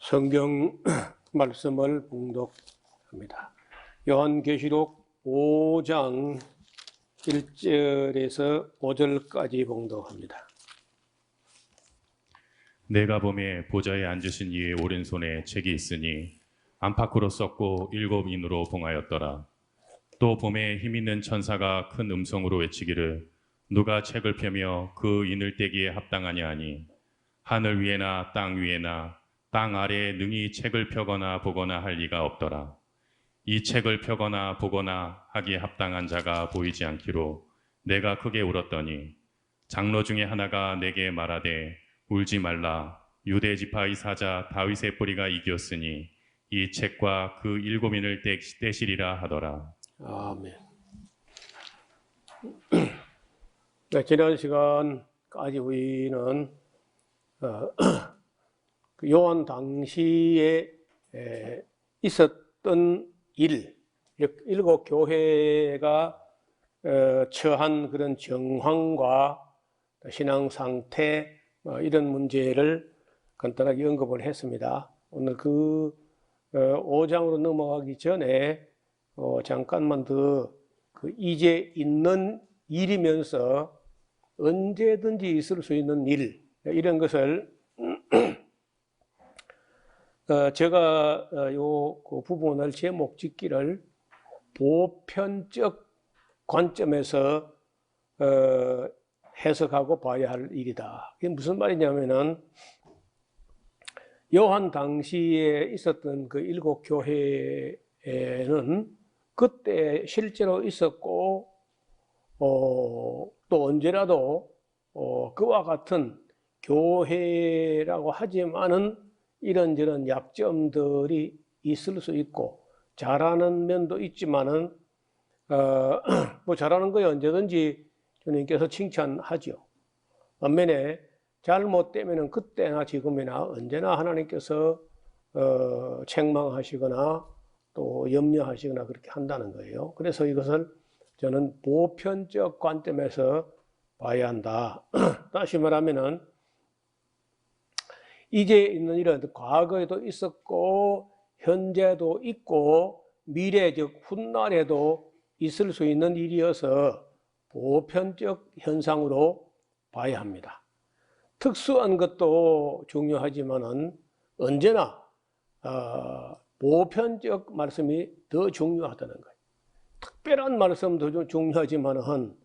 성경 말씀을 봉독합니다. 요한계시록 5장 1절에서 5절까지 봉독합니다. 내가 보매 보좌에 앉으신 이의 오른손에 책이 있으니 안팎으로 썼고 7인으로 봉하였더라. 또 보매 힘있는 천사가 큰 음성으로 외치기를 누가 책을 펴며 그 인을 떼기에 합당하냐 하니 하늘 위에나 땅 위에나 땅 아래에 능히 책을 펴거나 보거나 할 리가 없더라. 이 책을 펴거나 보거나 하기에 합당한 자가 보이지 않기로 내가 크게 울었더니 장로 중에 하나가 내게 말하되 울지 말라. 유대 지파의 사자 다윗의 뿌리가 이겼으니 이 책과 그 7인을 떼시리라 하더라. 아멘. 네, 지난 시간까지 우리는 요한 당시에 있었던 일, 7교회가 처한 그런 정황과 신앙 상태 이런 문제를 간단하게 언급을 했습니다. 오늘 그 5장으로 넘어가기 전에 잠깐만 더 이제 있는 일이면서 언제든지 있을 수 있는 일 이런 것을 제가 그 부분을 제목 짓기를 보편적 관점에서 해석하고 봐야 할 일이다. 이게 무슨 말이냐면은 요한 당시에 있었던 그 7교회에는 그때 실제로 있었고 또 언제라도 그와 같은 교회라고 하지만은 이런저런 약점들이 있을 수 있고 잘하는 면도 있지만은 뭐 잘하는 거에 언제든지 주님께서 칭찬하죠. 반면에 잘못되면은 그때나 지금이나 언제나 하나님께서 책망하시거나 또 염려하시거나 그렇게 한다는 거예요. 그래서 이것을 저는 보편적 관점에서 봐야 한다. 다시 말하면은 이제 있는 일은 과거에도 있었고 현재도 있고 미래 즉 훗날에도 있을 수 있는 일이어서 보편적 현상으로 봐야 합니다. 특수한 것도 중요하지만은 언제나 보편적 말씀이 더 중요하다는 거예요. 특별한 말씀도 좀 중요하지만은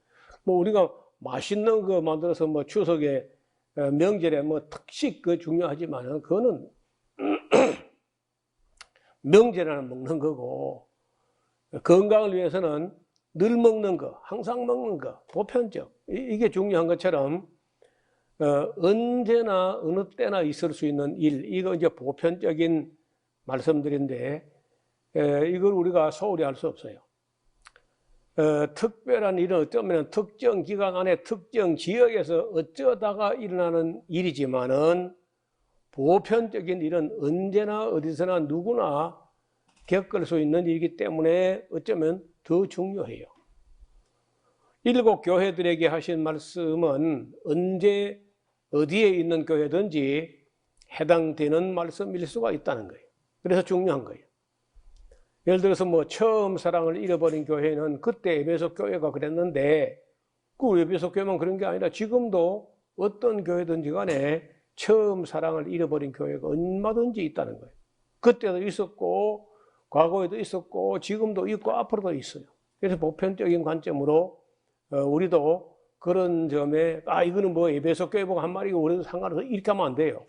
뭐 우리가 맛있는 거 만들어서 뭐 추석에 명절에 뭐 특식 그 중요하지만은 그거는 명절에는 먹는 거고 건강을 위해서는 늘 먹는 거, 항상 먹는 거, 보편적 이게 중요한 것처럼 언제나 어느 때나 있을 수 있는 일 이거 이제 보편적인 말씀들인데 이걸 우리가 소홀히 할 수 없어요. 특별한 일은 어쩌면 특정 기간 안에 특정 지역에서 어쩌다가 일어나는 일이지만은 보편적인 일은 언제나 어디서나 누구나 겪을 수 있는 일이기 때문에 어쩌면 더 중요해요. 7교회들에게 하신 말씀은 언제 어디에 있는 교회든지 해당되는 말씀일 수가 있다는 거예요. 그래서 중요한 거예요. 예를 들어서 뭐 처음 사랑을 잃어버린 교회는 그때 에베소 교회가 그랬는데 그 에베소 교회만 그런 게 아니라 지금도 어떤 교회든지 간에 처음 사랑을 잃어버린 교회가 얼마든지 있다는 거예요. 그때도 있었고 과거에도 있었고 지금도 있고 앞으로도 있어요. 그래서 보편적인 관점으로 우리도 그런 점에 이거는 뭐 에베소 교회보고 한 말이고 우리도 상관없어 이렇게 하면 안 돼요.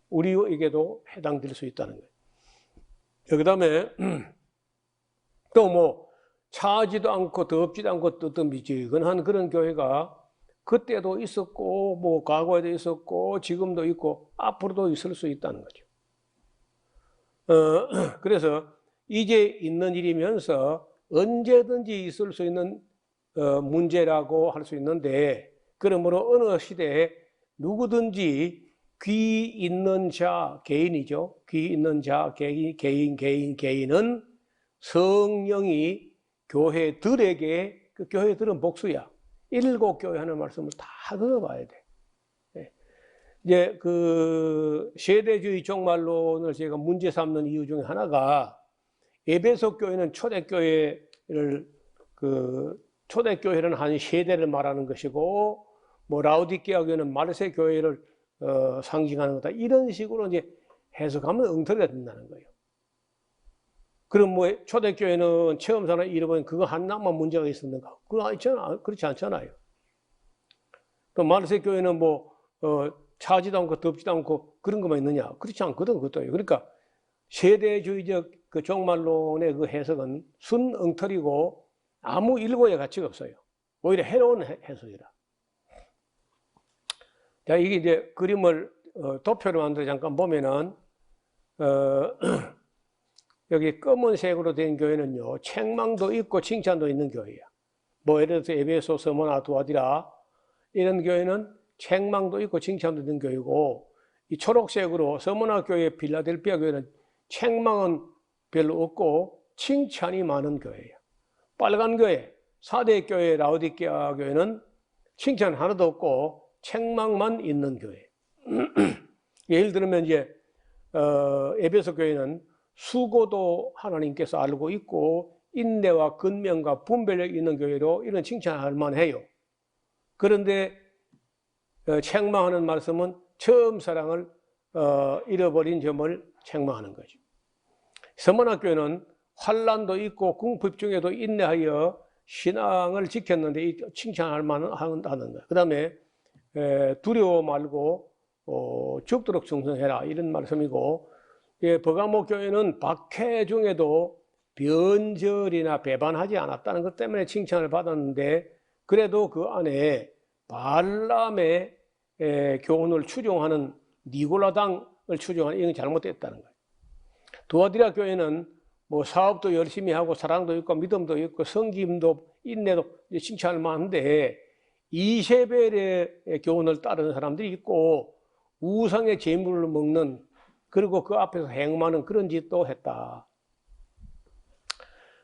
우리에게도 해당될 수 있다는 거예요. 그 다음에 또 뭐 차지도 않고 덥지도 않고 뜨뜻미지근한 그런 교회가 그때도 있었고 뭐 과거에도 있었고 지금도 있고 앞으로도 있을 수 있다는 거죠. 그래서 이제 있는 일이면서 언제든지 있을 수 있는 문제라고 할 수 있는데 그러므로 어느 시대에 누구든지 귀 있는 자, 개인이죠. 귀 있는 자, 개인은 성령이 교회들에게, 그 교회들은 복수야. 7교회 하는 말씀을 다 들어봐야 돼. 이제 그 세대주의 종말론을 제가 문제 삼는 이유 중에 하나가 에베소 교회는 초대교회를 초대교회는 한 세대를 말하는 것이고 뭐 라우디게아 교회는 말세 교회를 상징하는 거다. 이런 식으로 이제 해석하면 엉터리가 된다는 거예요. 그럼 뭐 초대교회는 체험사나 잃어버린 그거 하나만 문제가 있었는가? 그렇지 않잖아요. 또 말세 교회는 뭐 차지도 않고 덥지도 않고 그런 것만 있느냐? 그렇지 않거든, 그것도. 그러니까 세대주의적 그 종말론의 그 해석은 순 엉터리고 아무 일고의 가치가 없어요. 오히려 해로운 해석이다. 자, 이게 이제 그림을 도표를 만들어 잠깐 보면은 여기 검은색으로 된 교회는요, 책망도 있고 칭찬도 있는 교회야. 뭐 예를 들어서 에베소, 서머나, 두아디라 이런 교회는 책망도 있고 칭찬도 있는 교회고, 이 초록색으로 서머나 교회, 빌라델피아 교회는 책망은 별로 없고 칭찬이 많은 교회예요. 빨간 교회, 사대 교회, 라우디게아 교회는 칭찬 하나도 없고 책망만 있는 교회. 예를 들면 이제 에베소 교회는 수고도 하나님께서 알고 있고 인내와 근면과 분별력 있는 교회로 이런 칭찬할 만해요. 그런데 책망하는 말씀은 처음 사랑을 잃어버린 점을 책망하는 거죠. 서머나 교회는 환난도 있고 궁핍 중에도 인내하여 신앙을 지켰는데 칭찬할 만하는 거예요. 그 다음에 두려워 말고 죽도록 충성해라 이런 말씀이고, 버가모 교회는 박해 중에도 변절이나 배반하지 않았다는 것 때문에 칭찬을 받았는데, 그래도 그 안에 발람의 교훈을 추종하는 니골라당을 추종하는 이건 잘못됐다는 거예요. 두아디라 교회는 뭐 사업도 열심히 하고 사랑도 있고 믿음도 있고 성김도 인내도 칭찬할 만한데 이세벨의 교훈을 따르는 사람들이 있고 우상의 제물을 먹는, 그리고 그 앞에서 행하는 그런 짓도 했다.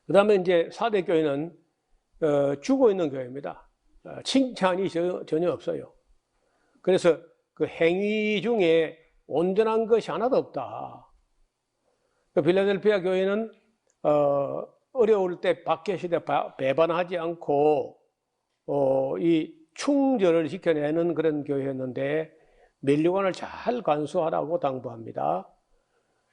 그 다음에 이제 사대 교회는 죽어 있는 교회입니다. 칭찬이 전혀 없어요. 그래서 그 행위 중에 온전한 것이 하나도 없다. 빌라델피아 교회는 어려울 때 박해 시대 배반하지 않고 이 충절을 지켜내는 그런 교회였는데 면류관을 잘 간수하라고 당부합니다.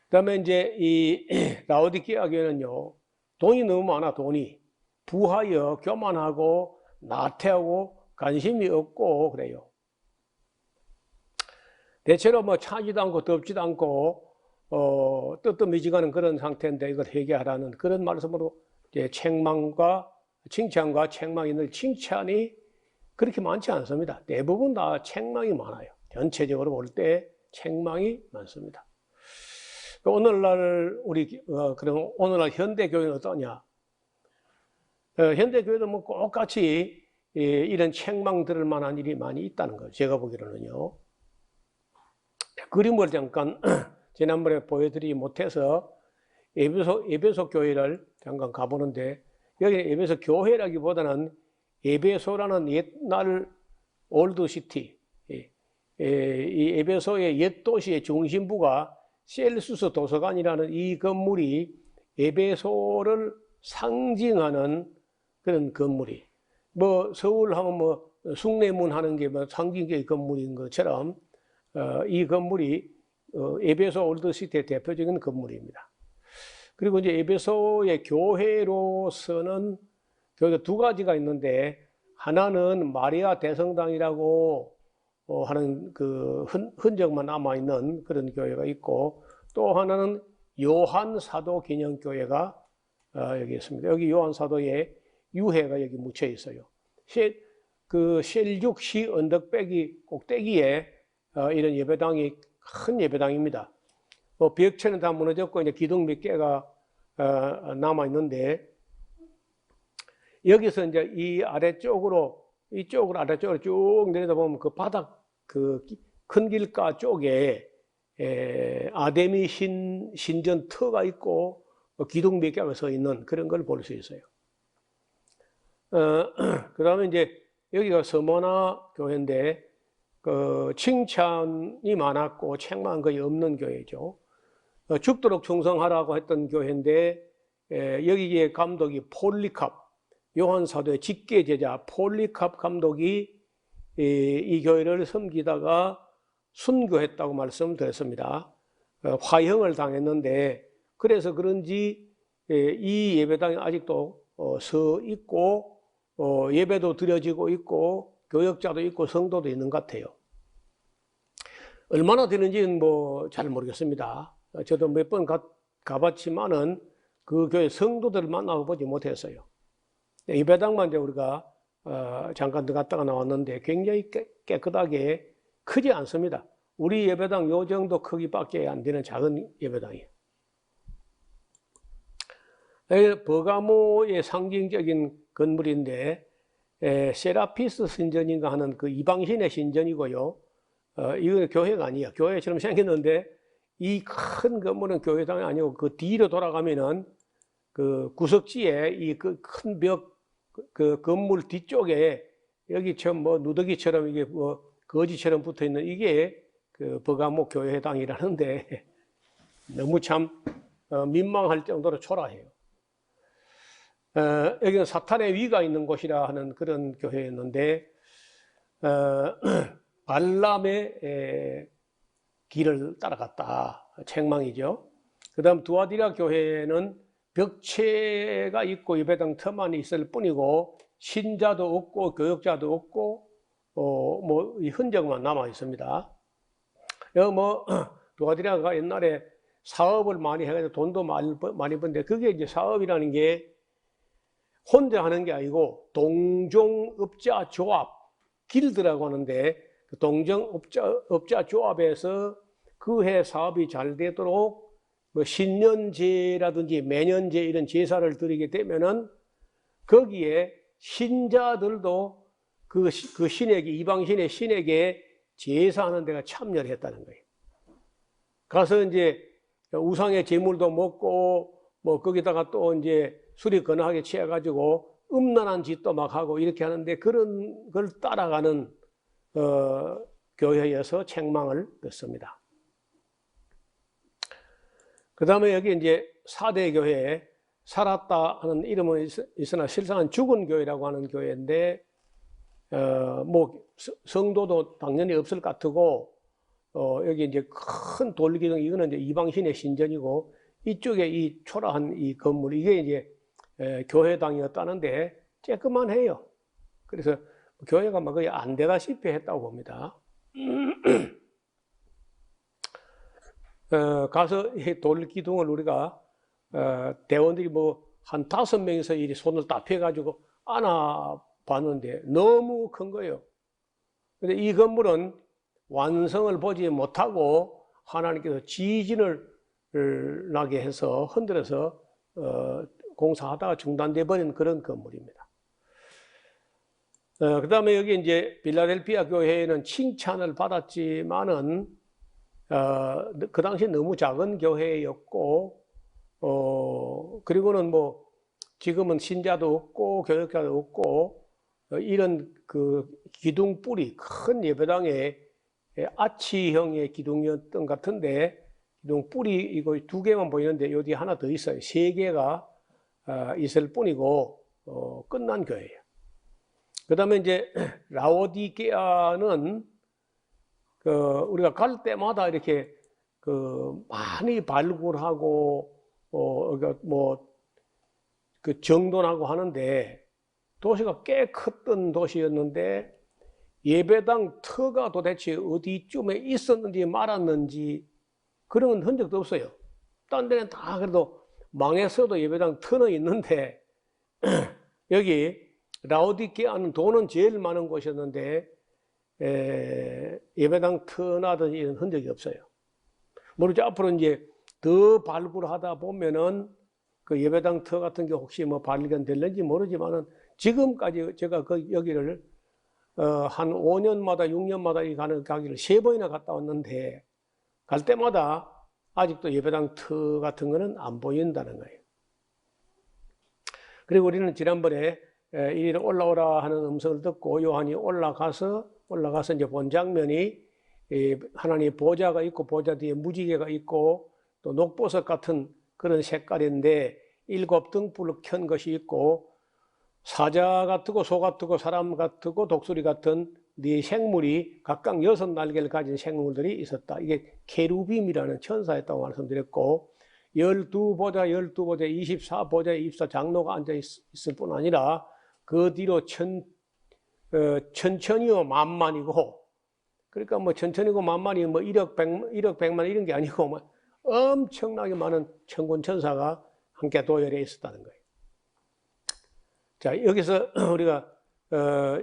그다음에 이제 이 라우디게아 교회는요, 돈이 너무 많아. 돈이 부하여 교만하고 나태하고 관심이 없고 그래요. 대체로 뭐 차지도 않고 덥지도 않고 뜨뜻미지근한 그런 상태인데 이걸 회개하라는 그런 말씀으로 이제 책망과 칭찬과 책망이 늘 칭찬이 그렇게 많지 않습니다. 대부분 다 책망이 많아요. 전체적으로 볼 때 책망이 많습니다. 오늘날 그럼 오늘날 현대 교회는 어떠냐? 현대 교회도 뭐 똑같이 이런 책망 들을 만한 일이 많이 있다는 거예요. 제가 보기로는요. 그림을 잠깐 지난번에 보여드리지 못해서 에베소 교회를 잠깐 가보는데, 여기 에베소 교회라기보다는 에베소라는 옛날 올드시티, 이 에베소의 옛 도시의 중심부가 셀수스 도서관이라는 이 건물이 에베소를 상징하는 그런 건물이, 뭐 서울 하면 뭐 숭례문 하는 게 뭐 상징적인 건물인 것처럼 이 건물이 에베소 올드시티의 대표적인 건물입니다. 그리고 이제 에베소의 교회로서는 교회가 두 가지가 있는데, 하나는 마리아 대성당이라고 하는 그 흔적만 남아있는 그런 교회가 있고, 또 하나는 요한 사도 기념교회가 여기 있습니다. 여기 요한 사도의 유해가 여기 묻혀 있어요. 그 셀죽시 언덕배기 꼭대기에 이런 예배당이 큰 예배당입니다. 벽체는 다 무너졌고 이제 기둥 몇 개가 남아 있는데, 여기서 이제 이 아래쪽으로 아래쪽으로 쭉 내려다 보면 그 바닥 그 큰 길가 쪽에 아데미 신전 터가 있고 기둥 몇 개가 서 있는 그런 걸 볼 수 있어요. 그 다음에 이제 여기가 서머나 교회인데, 칭찬이 많았고 책망은 거의 없는 교회죠. 죽도록 충성하라고 했던 교회인데 여기에 감독이 폴리캅, 요한 사도의 직계 제자 폴리캅 감독이 이 교회를 섬기다가 순교했다고 말씀드렸습니다. 화형을 당했는데 그래서 그런지 이 예배당이 아직도 서 있고 예배도 드려지고 있고 교역자도 있고 성도도 있는 것 같아요. 얼마나 되는지는 뭐 잘 모르겠습니다. 저도 몇 번 가봤지만은 그 교회 성도들을 만나보지 못했어요. 예배당만 이제 우리가 잠깐 들어갔다가 나왔는데 굉장히 깨끗하게 크지 않습니다. 우리 예배당 요 정도 크기밖에 안 되는 작은 예배당이에요. 버가모의 상징적인 건물인데 세라피스 신전인가 하는 그 이방신의 신전이고요. 이건 교회가 아니에요. 교회처럼 생겼는데 이 큰 건물은 교회당이 아니고 그 뒤로 돌아가면은 그 구석지에 이 그 큰 벽 그 건물 뒤쪽에 여기처럼 뭐 누더기처럼 이게 뭐 거지처럼 붙어 있는 이게 그 버가모 교회당이라는데 너무 참 민망할 정도로 초라해요. 여기는 사탄의 위가 있는 곳이라 하는 그런 교회였는데 발람의 길을 따라갔다. 책망이죠. 그 다음 두아디라 교회는 벽체가 있고 예배당 터만 있을 뿐이고 신자도 없고 교역자도 없고 뭐 이 흔적만 남아 있습니다. 여기 뭐 두아디라가 옛날에 사업을 많이 해가지고 돈도 많이 번데 그게 이제 사업이라는 게 혼자 하는 게 아니고 동종업자 조합 길드라고 하는데 그 동종업자 조합에서 그 해 사업이 잘 되도록 뭐 신년제라든지 매년제 이런 제사를 드리게 되면은 거기에 신자들도 그 신에게 이방신의 신에게 제사하는 데가 참여를 했다는 거예요. 가서 이제 우상의 제물도 먹고 뭐 거기다가 또 이제 술이 거나하게 취해가지고 음란한 짓도 막 하고 이렇게 하는데 그런 걸 따라가는 교회에서 책망을 받습니다. 그 다음에 여기 이제 4대 교회에 살았다 하는 이름은 있으나 실상은 죽은 교회라고 하는 교회인데 뭐 성도도 당연히 없을 것 같고 여기 이제 큰 돌기둥 이거는 이제 이방신의 신전이고 이쪽에 이 초라한 이 건물 이게 이제 교회당이었다는데 쬐끄만 해요. 그래서 교회가 막 거의 안 되다시피 했다고 봅니다. 가서 이 돌기둥을 우리가 대원들이 뭐 한 5명이서 이 손을 딱 펴가지고 안아 봤는데 너무 큰 거예요. 근데 이 건물은 완성을 보지 못하고 하나님께서 지진을 나게 해서 흔들어서 공사하다가 중단돼 버린 그런 건물입니다. 그 다음에 여기 이제 필라델피아 교회에는 칭찬을 받았지만은 그 당시 너무 작은 교회였고 그리고는 뭐 지금은 신자도 없고 교역자도 없고 이런 그 기둥뿔이 큰 예배당에 아치형의 기둥이었던 것 같은데 기둥뿔이 이거 2개만 보이는데 여기 하나 더 있어요. 3개가 있을 뿐이고 끝난 교회예요. 그 다음에 이제 라오디게아는 우리가 갈 때마다 이렇게 많이 발굴하고 뭐 정돈하고 하는데 도시가 꽤 컸던 도시였는데 예배당 터가 도대체 어디쯤에 있었는지 말았는지 그런 흔적도 없어요. 딴 데는 다 그래도 망했어도 예배당 터는 있는데 여기 라오디게아는 돈은 제일 많은 곳이었는데 예배당 터나든지 이런 흔적이 없어요. 모르죠. 앞으로 이제 더 발굴하다 보면은 그 예배당 터 같은 게 혹시 뭐 발견될는지 모르지만은 지금까지 제가 여기를 한 5년마다 6년마다 가기를 3번이나 갔다 왔는데 갈 때마다 아직도 예배당 터 같은 거는 안 보인다는 거예요. 그리고 우리는 지난번에 이리로 올라오라 하는 음성을 듣고 요한이 올라가서 올라가서 이제 본 장면이 하나님의 보좌가 있고 보좌 뒤에 무지개가 있고 또 녹보석 같은 그런 색깔인데 7 등불을 켠 것이 있고 사자 같고 소 같고 사람 같고 독수리 같은 네 생물이 각각 6 날개를 가진 생물들이 있었다. 이게 케루빔이라는 천사였다고 말씀드렸고 12보좌 24보좌에 24 장로가 앉아 있을 뿐 아니라 그 뒤로 천천히요 만만이고 그러니까 뭐 천천히고 만만이 뭐 1억 100만 이런 게 아니고 뭐 엄청나게 많은 천군 천사가 함께 도열해 있었다는 거예요. 자, 여기서 우리가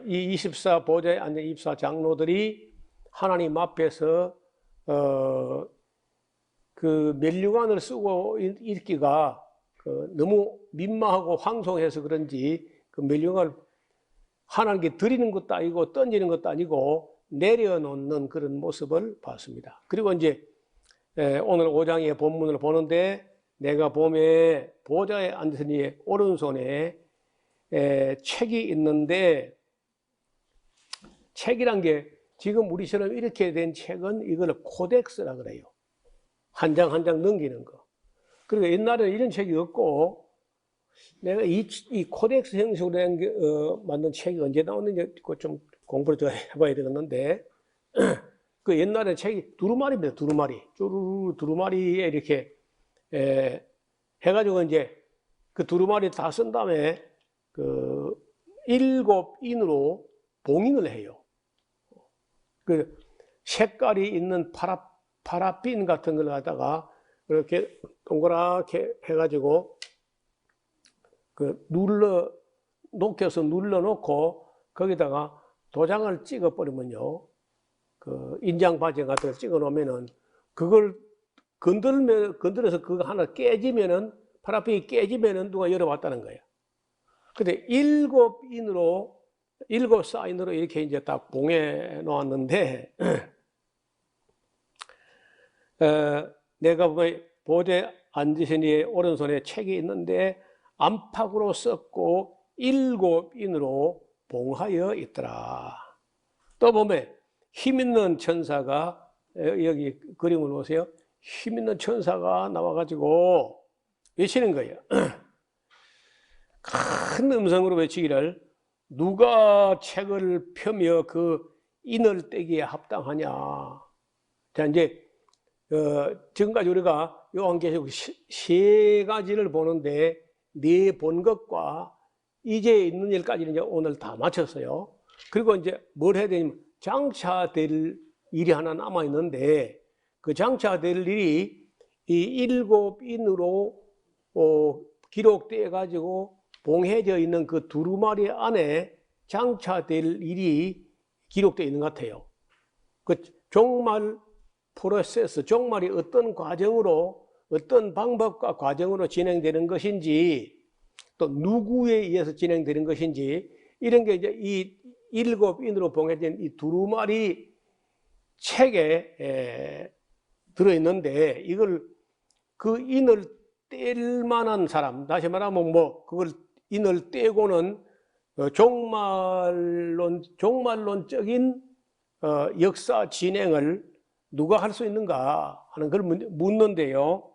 이 24보좌에 앉은 24 장로들이 하나님 앞에서 그 면류관을 쓰고 있기가 너무 민망하고 황송해서 그런지 그 면류관을 하나님께 드리는 것도 아니고 던지는 것도 아니고 내려놓는 그런 모습을 봤습니다. 그리고 이제 오늘 5장의 본문을 보는데 내가 봄에 보좌에 앉은 이의 오른손에 책이 있는데 책이란 게 지금 우리처럼 이렇게 된 책은 이걸 코덱스라 그래요. 한 장 한 장 넘기는 거. 그리고 옛날에는 이런 책이 없고 내가 이 코덱스 형식으로 만든 책이 언제 나왔는지 좀 공부를 더 해봐야 되겠는데 그 옛날에 책이 두루마리입니다. 두루마리에 이렇게 해가지고 이제 그 두루마리 다 쓴 다음에 그 7인으로 봉인을 해요. 그 색깔이 있는 파라핀 같은 걸 갖다가 이렇게 동그랗게 해가지고 그 녹여서 눌러놓고 거기다가 도장을 찍어버리면요. 그 인장 바지 같은 걸 찍어 놓으면은 그걸 건드려서 그거 하나 깨지면은 파라핀이 깨지면은 누가 열어봤다는 거예요. 근데 7인으로 7사인으로 이렇게 이제 딱 봉해 놓았는데 내가 보좌에 앉으신 이의 오른손에 책이 있는데 안팎으로 썼고 7인으로 봉하여 있더라. 또 보면 힘 있는 천사가 여기 그림을 보세요. 힘 있는 천사가 나와가지고 외치는 거예요. 큰 음성으로 외치기를 누가 책을 펴며 그 인을 떼기에 합당하냐. 자, 이제 지금까지 우리가 요한계시록 3가지를 보는데 네 본 것과 이제 있는 일까지는 이제 오늘 다 마쳤어요. 그리고 이제 뭘 해야 되냐면 장차될 일이 하나 남아 있는데 그 장차될 일이 이 7인으로 기록되어 가지고 봉해져 있는 그 두루마리 안에 장차될 일이 기록되어 있는 것 같아요. 그 종말 프로세스, 종말이 어떤 과정으로 어떤 방법과 과정으로 진행되는 것인지 또 누구에 의해서 진행되는 것인지 이런 게 이제 이 7인으로 봉해진 이 두루마리 책에 들어있는데 이걸 그 인을 뗄 만한 사람, 다시 말하면 뭐 그걸 인을 떼고는 종말론적인 역사 진행을 누가 할 수 있는가 하는 걸 묻는데요.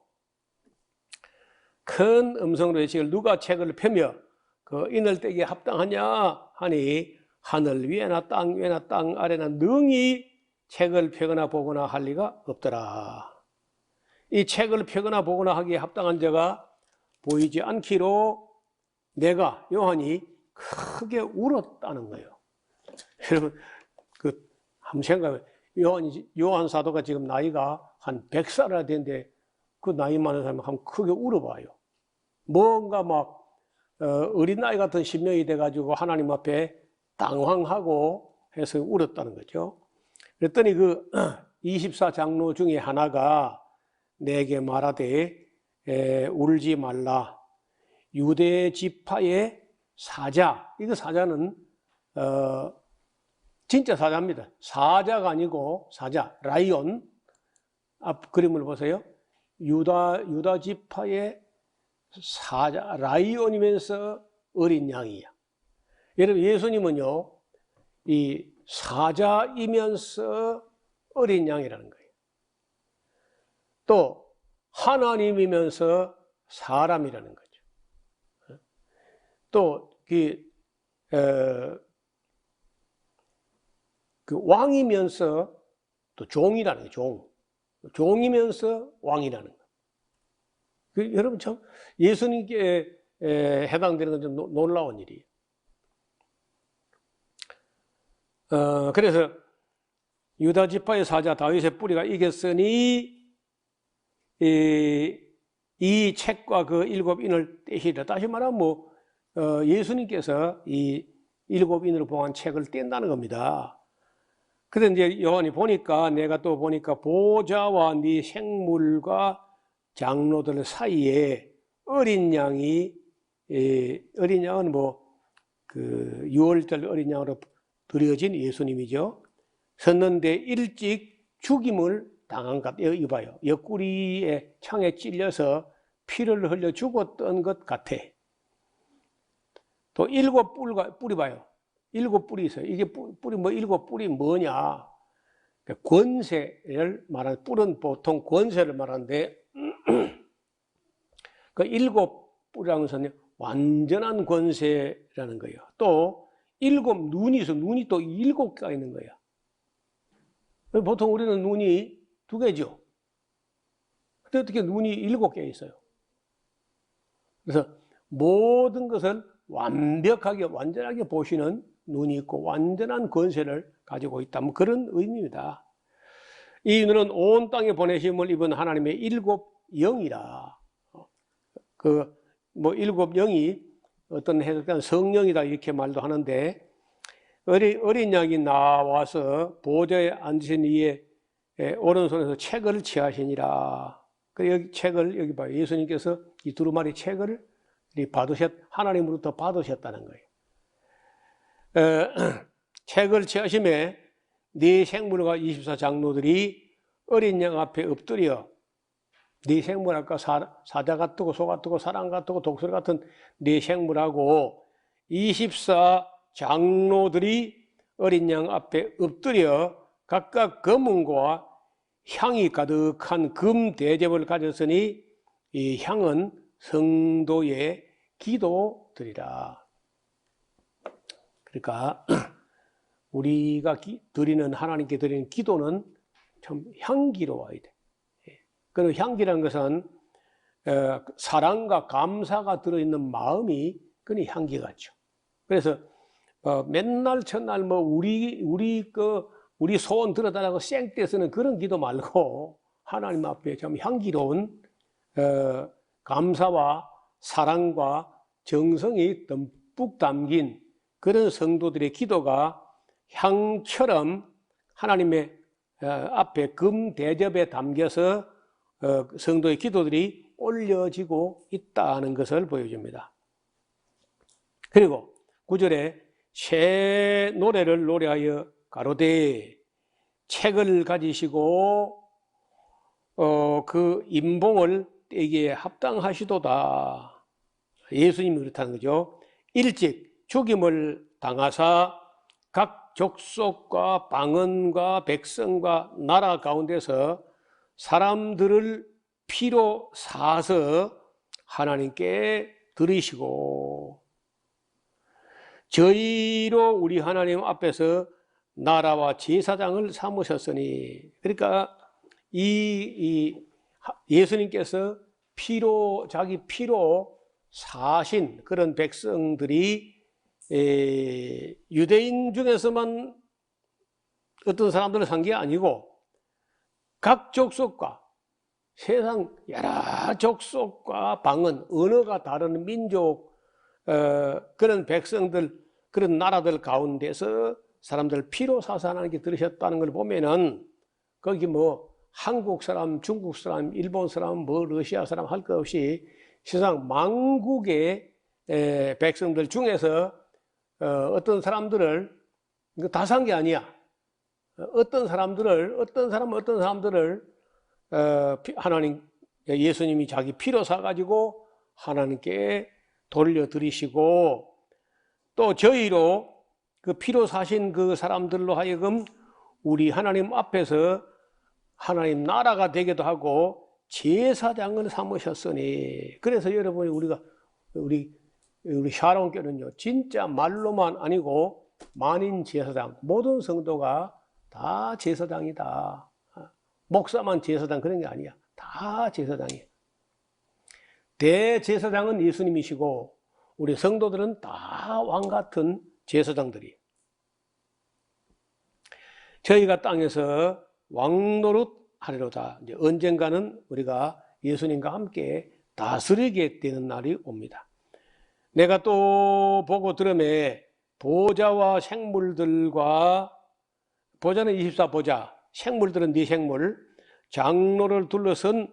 큰 음성으로 외치기를 누가 책을 펴며 그 인을 떼기에 합당하냐 하니 하늘 위에나 땅 위에나 땅 아래나 능히 책을 펴거나 보거나 할 리가 없더라. 이 책을 펴거나 보거나 하기에 합당한 자가 보이지 않기로 내가 요한이 크게 울었다는 거예요. 여러분 한번 생각해. 요한 사도가 지금 나이가 한 100살이나 되는데 그 나이 많은 사람이 한번 크게 울어봐요. 뭔가 막 어린 나이 같은 심령이 돼가지고 하나님 앞에 당황하고 해서 울었다는 거죠. 그랬더니 그 24 장로 중에 하나가 내게 말하되 울지 말라. 유대 지파의 사자. 이거 사자는 진짜 사자입니다. 사자가 아니고 사자, 라이온. 앞 그림을 보세요. 유다 지파의 사자, 라이온이면서 어린 양이야. 여러분 예수님은요, 이 사자이면서 어린 양이라는 거예요. 또 하나님이면서 사람이라는 거죠. 또 그 왕이면서 또 종이라는 거예요. 종이면서 왕이라는 거예요. 여러분 참 예수님께 해당되는 건 좀 놀라운 일이에요. 그래서 유다 지파의 사자 다윗의 뿌리가 이겼으니 이 책과 그 7인을 떼시리라. 다시 말하면 예수님께서 이 7인으로 봉한 책을 뗀다는 겁니다. 그런데 이제 요한이 보니까 내가 또 보니까 보좌와 네 생물과 장로들 사이에 어린 양이 어린 양은 그 6월절 어린 양으로 드려진 예수님이죠. 섰는데 일찍 죽임을 당한 것 같아요. 이봐요. 옆구리에 창에 찔려서 피를 흘려 죽었던 것 같아. 또 7뿔이 봐요. 7뿔이 있어요. 이게 뿔이 7뿔이 뭐냐? 권세를 말하는, 뿔은 보통 권세를 말하는데, 그 7뿔이라는 것은 완전한 권세라는 거예요. 또 7눈이 있어. 눈이 또 7개가 있는 거예요. 보통 우리는 눈이 2개죠. 근데 어떻게 눈이 7개 있어요? 그래서 모든 것을 완전하게 보시는 눈이 있고 완전한 권세를 가지고 있다. 그런 의미입니다. 이 눈은 온 땅에 보내심을 입은 하나님의 7영이라. 7영이 어떤 해석은 성령이다 이렇게 말도 하는데, 어린 양이 나와서 보좌에 앉으신 이의 오른손에서 책을 취하시니라. 여기 책을 여기 봐요. 예수님께서 이 두루마리 책을 하나님으로부터 받으셨다는 거예요. 책을 취하심에 네 생물과 24장로들이 어린 양 앞에 엎드려, 네 생물 아까 사자 같고 소 같고 사람 같고 독수리 같은 네 생물하고 24장로들이 어린 양 앞에 엎드려 각각 금은과 향이 가득한 금 대접을 가졌으니 이 향은 성도의 기도드리라. 그러니까 우리가 드리는, 하나님께 드리는 기도는 참 향기로워야 돼. 그리고 향기라는 것은 사랑과 감사가 들어있는 마음이 그니 향기 같죠. 그래서 맨날 첫날 우리 소원 들어달라고 쌩떼 쓰는 그런 기도 말고 하나님 앞에 참 향기로운 감사와 사랑과 정성이 듬뿍 담긴 그런 성도들의 기도가 향처럼 하나님의 앞에 금 대접에 담겨서 성도의 기도들이 올려지고 있다는 것을 보여줍니다. 그리고 9절에 새 노래를 노래하여 가로되 책을 가지시고 그 임봉을 떼기에 합당하시도다. 예수님이 그렇다는 거죠. 일찍 죽임을 당하사 각 족속과 방언과 백성과 나라 가운데서 사람들을 피로 사서 하나님께 드리시고 저희로 우리 하나님 앞에서 나라와 제사장을 삼으셨으니, 그러니까 이 예수님께서 자기 피로 사신 그런 백성들이 유대인 중에서만 어떤 사람들을 산 게 아니고 각 족속과 세상 여러 족속과 방언, 언어가 다른 민족, 그런 백성들, 그런 나라들 가운데서 사람들 피로 사서 하나님께 들으셨다는 걸 보면은 거기 한국 사람, 중국 사람, 일본 사람, 러시아 사람 할 것 없이 세상 만국의 백성들 중에서 어떤 사람들을, 이거 다 산 게 아니야. 어떤 사람들을 하나님, 예수님이 자기 피로 사가지고 하나님께 돌려드리시고 또 저희로 그 피로 사신 그 사람들로 하여금 우리 하나님 앞에서 하나님 나라가 되기도 하고 제사장을 삼으셨으니, 그래서 여러분이 우리 샤론교는요 진짜 말로만 아니고 만인 제사장, 모든 성도가 다 제사장이다. 목사만 제사장 그런 게 아니야. 다 제사장이에요. 대제사장은 예수님이시고 우리 성도들은 다 왕 같은 제사장들이에요. 저희가 땅에서 왕노릇 하리로다. 이제 언젠가는 우리가 예수님과 함께 다스리게 되는 날이 옵니다. 내가 또 보고 들음에 보좌와 생물들과, 보좌는 24보좌, 생물들은 네 생물, 장로를 둘러선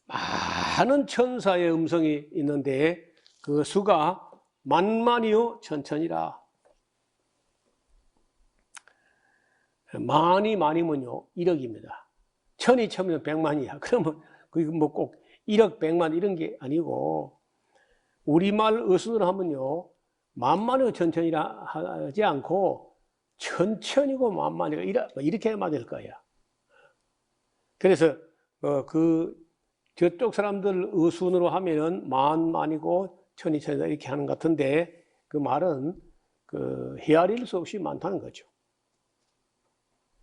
많은 천사의 음성이 있는데 그 수가 만만이요 천천이라. 많이면요 1억입니다. 천이 천이면 100만이야. 그러면 그게 뭐 꼭 1억 100만 이런 게 아니고, 우리말 어순으로 하면요 만만이요 천천이라 하지 않고 천천이고 만만이고 이렇게 맞을 거야. 그래서 저쪽 사람들 어순으로 하면은 만만이고 천이 천이다 이렇게 하는 것 같은데, 그 말은 헤아릴 수 없이 많다는 거죠.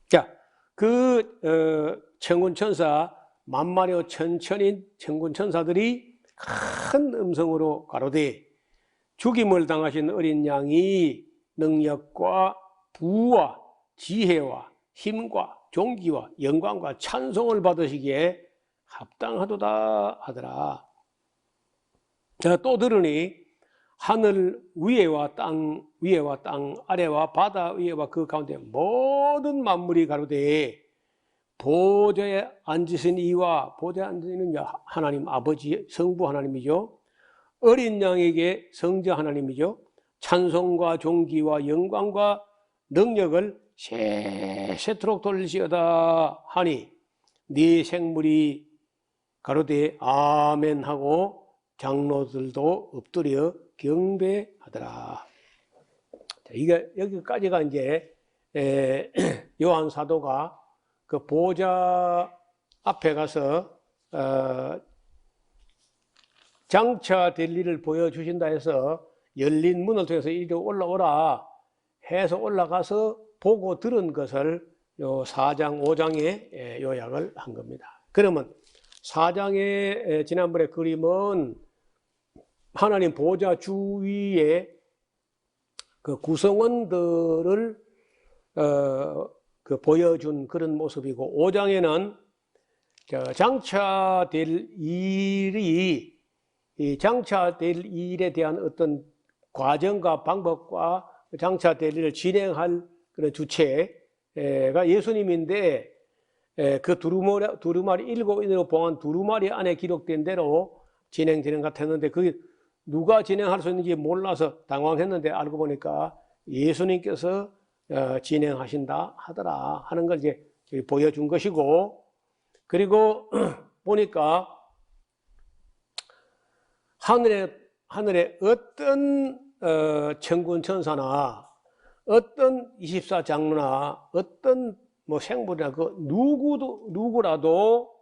자, 천군천사 만만이요 천천인 천군천사들이 큰 음성으로 가로되 죽임을 당하신 어린 양이 능력과 부와 지혜와 힘과 존귀와 영광과 찬송을 받으시기에 합당하도다 하더라. 자, 또 들으니 하늘 위에와 땅 아래와 바다 위에와 그 가운데 모든 만물이 가로되 보좌에 앉으신 이와, 보좌에 앉으신 이는 하나님 아버지 성부 하나님이죠. 어린 양에게 성자 하나님이죠. 찬송과 존귀와 영광과 능력을 세세토록 돌리시어다 하니 네 생물이 가로되 아멘 하고 장로들도 엎드려 경배하더라. 이게 여기까지가 이제 요한 사도가 그 보좌 앞에 가서 장차될 일을 보여주신다 해서 열린 문을 통해서 이리 올라오라 해서 올라가서 보고 들은 것을 요 4장 5장에 요약을 한 겁니다. 그러면 4장의 지난번에 그림은 하나님 보좌 주위에 그 구성원들을 보여준 그런 모습이고, 5장에는 장차될 일에 대한 어떤 과정과 방법과 장차될 일을 진행할 그런 주체가 예수님인데, 그 두루마리 7인으로 봉한 두루마리 안에 기록된 대로 진행되는 것 같았는데, 그게 누가 진행할 수 있는지 몰라서 당황했는데 알고 보니까 예수님께서 진행하신다 하더라 하는 걸 이제 보여준 것이고, 그리고 보니까 하늘에 어떤 천군천사나 어떤 24장로나 어떤 뭐 생물이나 누구라도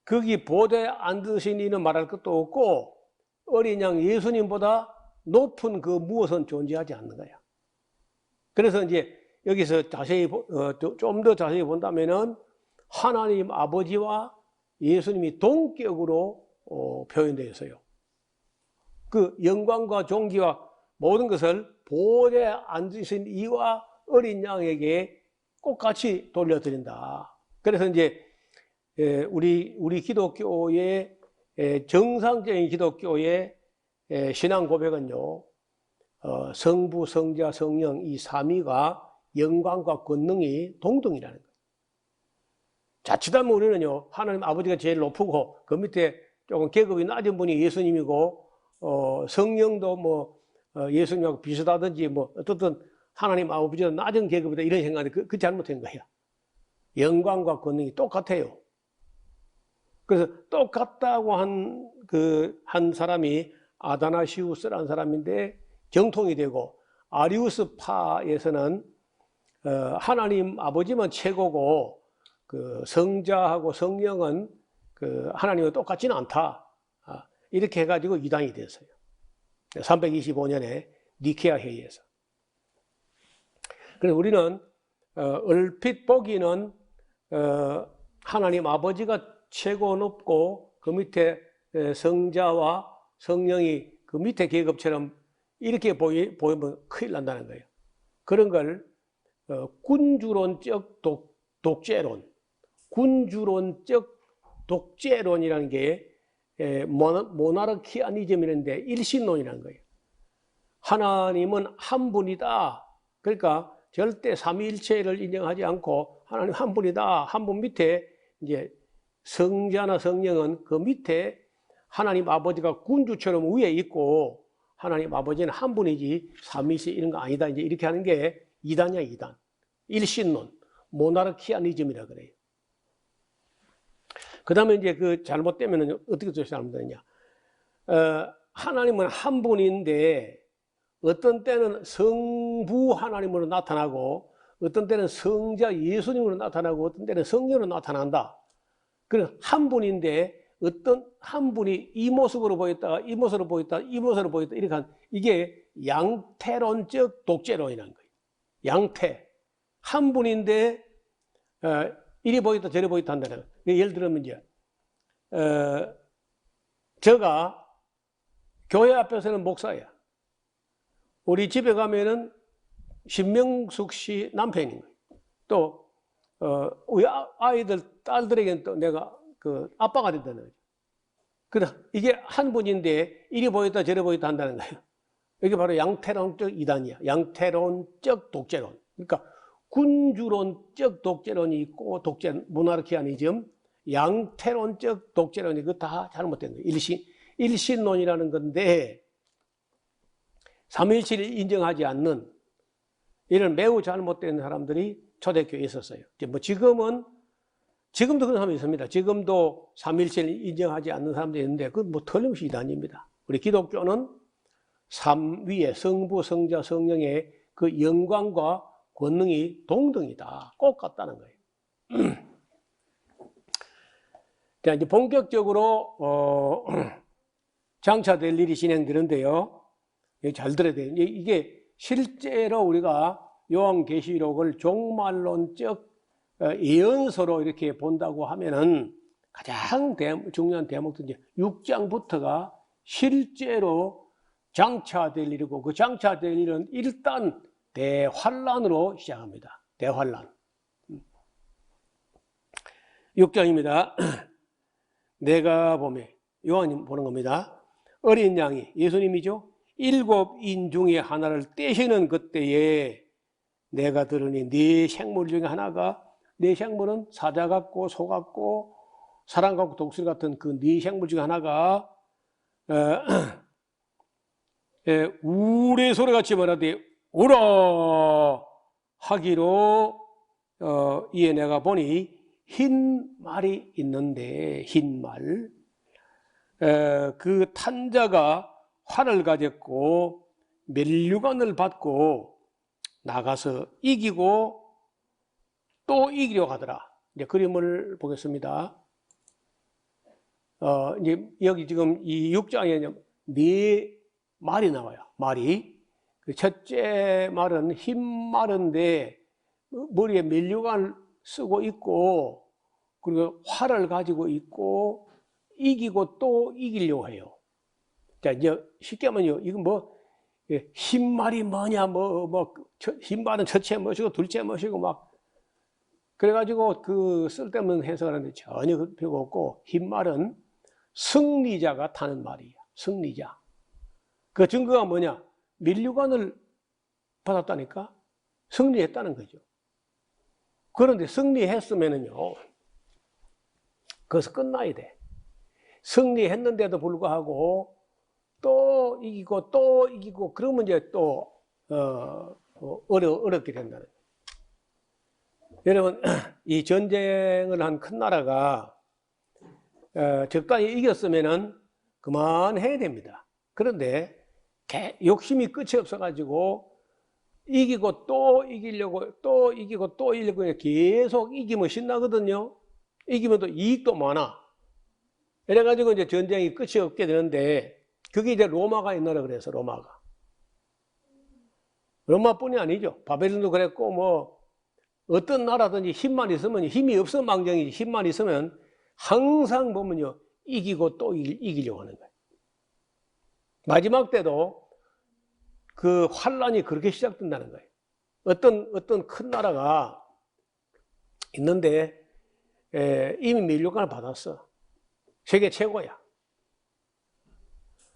거기 보좌에 앉으신 이는 말할 것도 없고 어린 양 예수님보다 높은 그 무엇은 존재하지 않는 거야. 그래서 이제 여기서 자세히 좀 더 자세히 본다면은 하나님 아버지와 예수님이 동격으로 표현되어 있어요. 그 영광과 존귀와 모든 것을 보좌에 앉으신 이와 어린 양에게 똑같이 돌려드린다. 그래서 이제 우리 기독교의 정상적인 기독교의 신앙 고백은요, 성부, 성자, 성령 이 삼위가 영광과 권능이 동등이라는 거예요. 자칫하면 우리는요, 하나님 아버지가 제일 높고 그 밑에 조금 계급이 낮은 분이 예수님이고, 성령도 뭐 예수님하고 비슷하든지 뭐 어떻든 하나님 아버지가 낮은 계급이다 이런 생각이 그 잘못된 거예요. 영광과 권능이 똑같아요. 그래서 똑같다고 한 사람이 아다나시우스라는 사람인데 정통이 되고, 아리우스 파에서는 하나님 아버지만 최고고 그 성자하고 성령은 그 하나님과 똑같지는 않다. 이렇게 해가지고 이단이 됐어요. 325년에 니케아 회의에서. 그래서 우리는 얼핏 보기는 하나님 아버지가 최고 높고 그 밑에 성자와 성령이 그 밑에 계급처럼 이렇게 보이면 큰일 난다는 거예요. 그런 걸 군주론적 독재론, 군주론적 독재론이라는 게 모나르키아니즘이라는데 일신론이라는 거예요. 하나님은 한 분이다. 그러니까 절대 삼위일체를 인정하지 않고 하나님 한 분이다. 한 분 밑에 이제 성자나 성령은 그 밑에 하나님 아버지가 군주처럼 위에 있고 하나님 아버지는 한 분이지 삼위일체 이런 거 아니다. 이제 이렇게 하는 게 이단이야, 이단. 일신론, 모나르키아니즘이라 그래요. 그 다음에 이제 그 잘못되면 어떻게 잘못되느냐. 하나님은 한 분인데 어떤 때는 성부 하나님으로 나타나고 어떤 때는 성자 예수님으로 나타나고 어떤 때는 성령으로 나타난다. 그런 한 분인데 어떤 한 분이 이 모습으로 보였다가 이 모습으로 보였다, 이 모습으로 보였다 이렇게 한 이게 양태론적 독재론이라는 거예요. 양태. 한 분인데 이리 보였다 저리 보였다 한다는 거예요. 예를 들면 이제 제가 교회 앞에서는 목사야. 우리 집에 가면은 신명숙 씨 남편인 거예요. 또 우리 아이들 딸들에게는 또 내가 그 아빠가 된다는 거죠. 그래 이게 한 분인데 이리 보였다 저리 보였다 한다는 거예요. 이게 바로 양태론적 이단이야. 양태론적 독재론. 그러니까 군주론적 독재론이 있고 모나르키아니즘, 양태론적 독재론이 그 다 잘못된 거예요. 일신론이라는 건데 삼위일체를 인정하지 않는 이런 매우 잘못된 사람들이 초대교회에 있었어요. 뭐 지금도 그런 사람이 있습니다. 지금도 삼위일체를 인정하지 않는 사람들이 있는데 그건 뭐 틀림없이 이단입니다. 우리 기독교는 삼위의 성부, 성자, 성령의 그 영광과 권능이 동등이다. 꼭 같다는 거예요. 자, 이제 본격적으로 장차될 일이 진행되는데요. 잘 들어야 돼요. 이게 실제로 우리가 요한계시록을 종말론적 예언서로 이렇게 본다고 하면은 가장 중요한 대목도 이제 6장부터가 실제로 장차될 일이고 그 장차될 일은 일단 대환란으로 시작합니다. 대환란. 6장입니다. 내가 보면 요한님 보는 겁니다. 어린 양이 예수님이죠. 7인 중에 하나를 떼시는 그때에 내가 들으니 네 생물 중에 하나가 네 생물은 사자 같고 소 같고 사람 같고 독수리 같은 그 네 생물 중에 하나가 우레 소리같이 말하되 오라 하기로 이에 내가 보니 흰 말이 있는데 흰 말 그 탄자가 활을 가졌고 면류관을 받고 나가서 이기고 또 이기려고 하더라. 이제 그림을 보겠습니다. 이제 여기 지금 이 6장에 네 말이 나와요. 말이. 그 첫째 말은 흰 말인데 머리에 면류관을 쓰고 있고 그리고 활을 가지고 있고 이기고 또 이기려고 해요. 자, 이제 쉽게 하면요. 이건 흰 말이 뭐냐, 흰 말은 첫째 뭐시고 둘째 뭐시고 막 그래가지고 그 쓸데없는 해석을 하는데 전혀 그럴 필요가 없고 흰 말은 승리자가 타는 말이에요. 승리자. 그 증거가 뭐냐? 면류관을 받았다니까? 승리했다는 거죠. 그런데 승리했으면은요, 거기서 끝나야 돼. 승리했는데도 불구하고 또 이기고 그러면 이제 또 어렵게 된다는 거예요. 여러분 이 전쟁을 한 큰 나라가 적당히 이겼으면은 그만해야 됩니다. 그런데 욕심이 끝이 없어가지고 이기고 또 이기려고 또 이기고 또 이기려고 계속 이기면 신나거든요. 이기면 또 이익도 많아. 이래가지고 이제 전쟁이 끝이 없게 되는데 그게 이제 로마가 있나라 그래서 로마가. 로마뿐이 아니죠. 바벨론도 그랬고 뭐 어떤 나라든지 힘만 있으면 힘이 없으면 망정이지 힘만 있으면 항상 보면요 이기고 또 이기려고 하는 거예요. 마지막 때도 그 환란이 그렇게 시작된다는 거예요. 어떤 큰 나라가 있는데 이미 면류관을 받았어. 세계 최고야.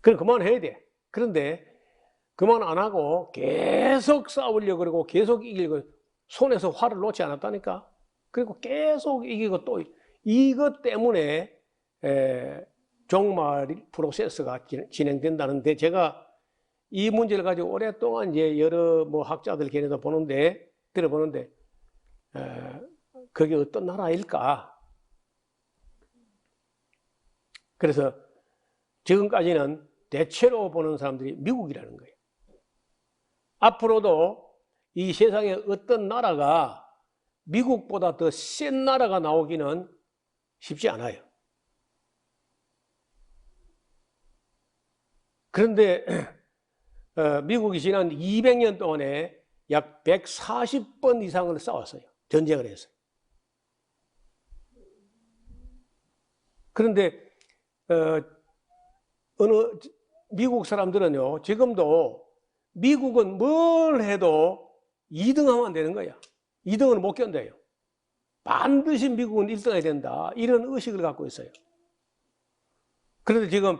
그럼 그만해야 돼. 그런데 그만 안 하고 계속 싸우려고 그러고 계속 이기려고 손에서 활을 놓지 않았다니까. 그리고 계속 이기고 또 이것 때문에 종말 프로세스가 진행된다는데 제가 이 문제를 가지고 오랫동안 이제 여러 뭐 학자들 걔네도 들어보는데 그게 어떤 나라일까? 그래서 지금까지는 대체로 보는 사람들이 미국이라는 거예요. 앞으로도 이 세상에 어떤 나라가 미국보다 더 센 나라가 나오기는 쉽지 않아요. 그런데 미국이 지난 200년 동안에 약 140번 이상을 싸웠어요. 전쟁을 했어요. 그런데 미국 사람들은요, 지금도 미국은 뭘 해도 2등하면 안 되는 거야. 2등은 못 견뎌요. 반드시 미국은 1등 해야 된다. 이런 의식을 갖고 있어요. 그런데 지금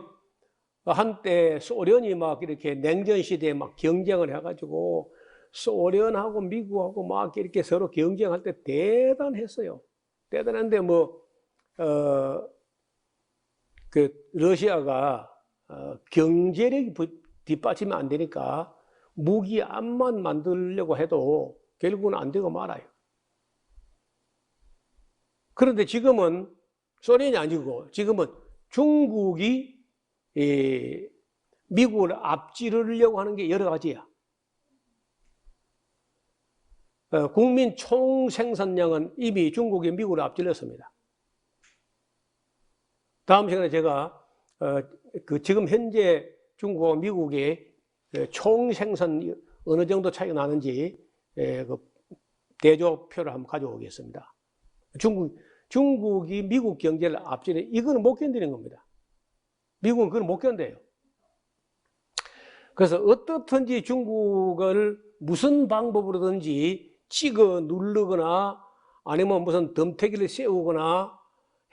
한때 소련이 막 이렇게 냉전 시대에 막 경쟁을 해가지고 소련하고 미국하고 막 이렇게 서로 경쟁할 때 대단했어요. 대단한데 그 러시아가 경제력이 뒷받침이 안 되니까 무기 암만 만들려고 해도 결국은 안 되고 말아요. 그런데 지금은 소련이 아니고 지금은 중국이 미국을 앞지르려고 하는 게 여러 가지야. 국민 총 생산량은 이미 중국이 미국을 앞질렀습니다. 다음 시간에 제가 지금 현재 중국과 미국의 총 생산 어느 정도 차이가 나는지 그 대조표를 한번 가져오겠습니다. 중국이 미국 경제를 앞지르는 이거는 못 견디는 겁니다. 미국은 그걸 못 견뎌요. 그래서 어떻든지 중국을 무슨 방법으로든지 찍어 누르거나 아니면 무슨 덤태기를 세우거나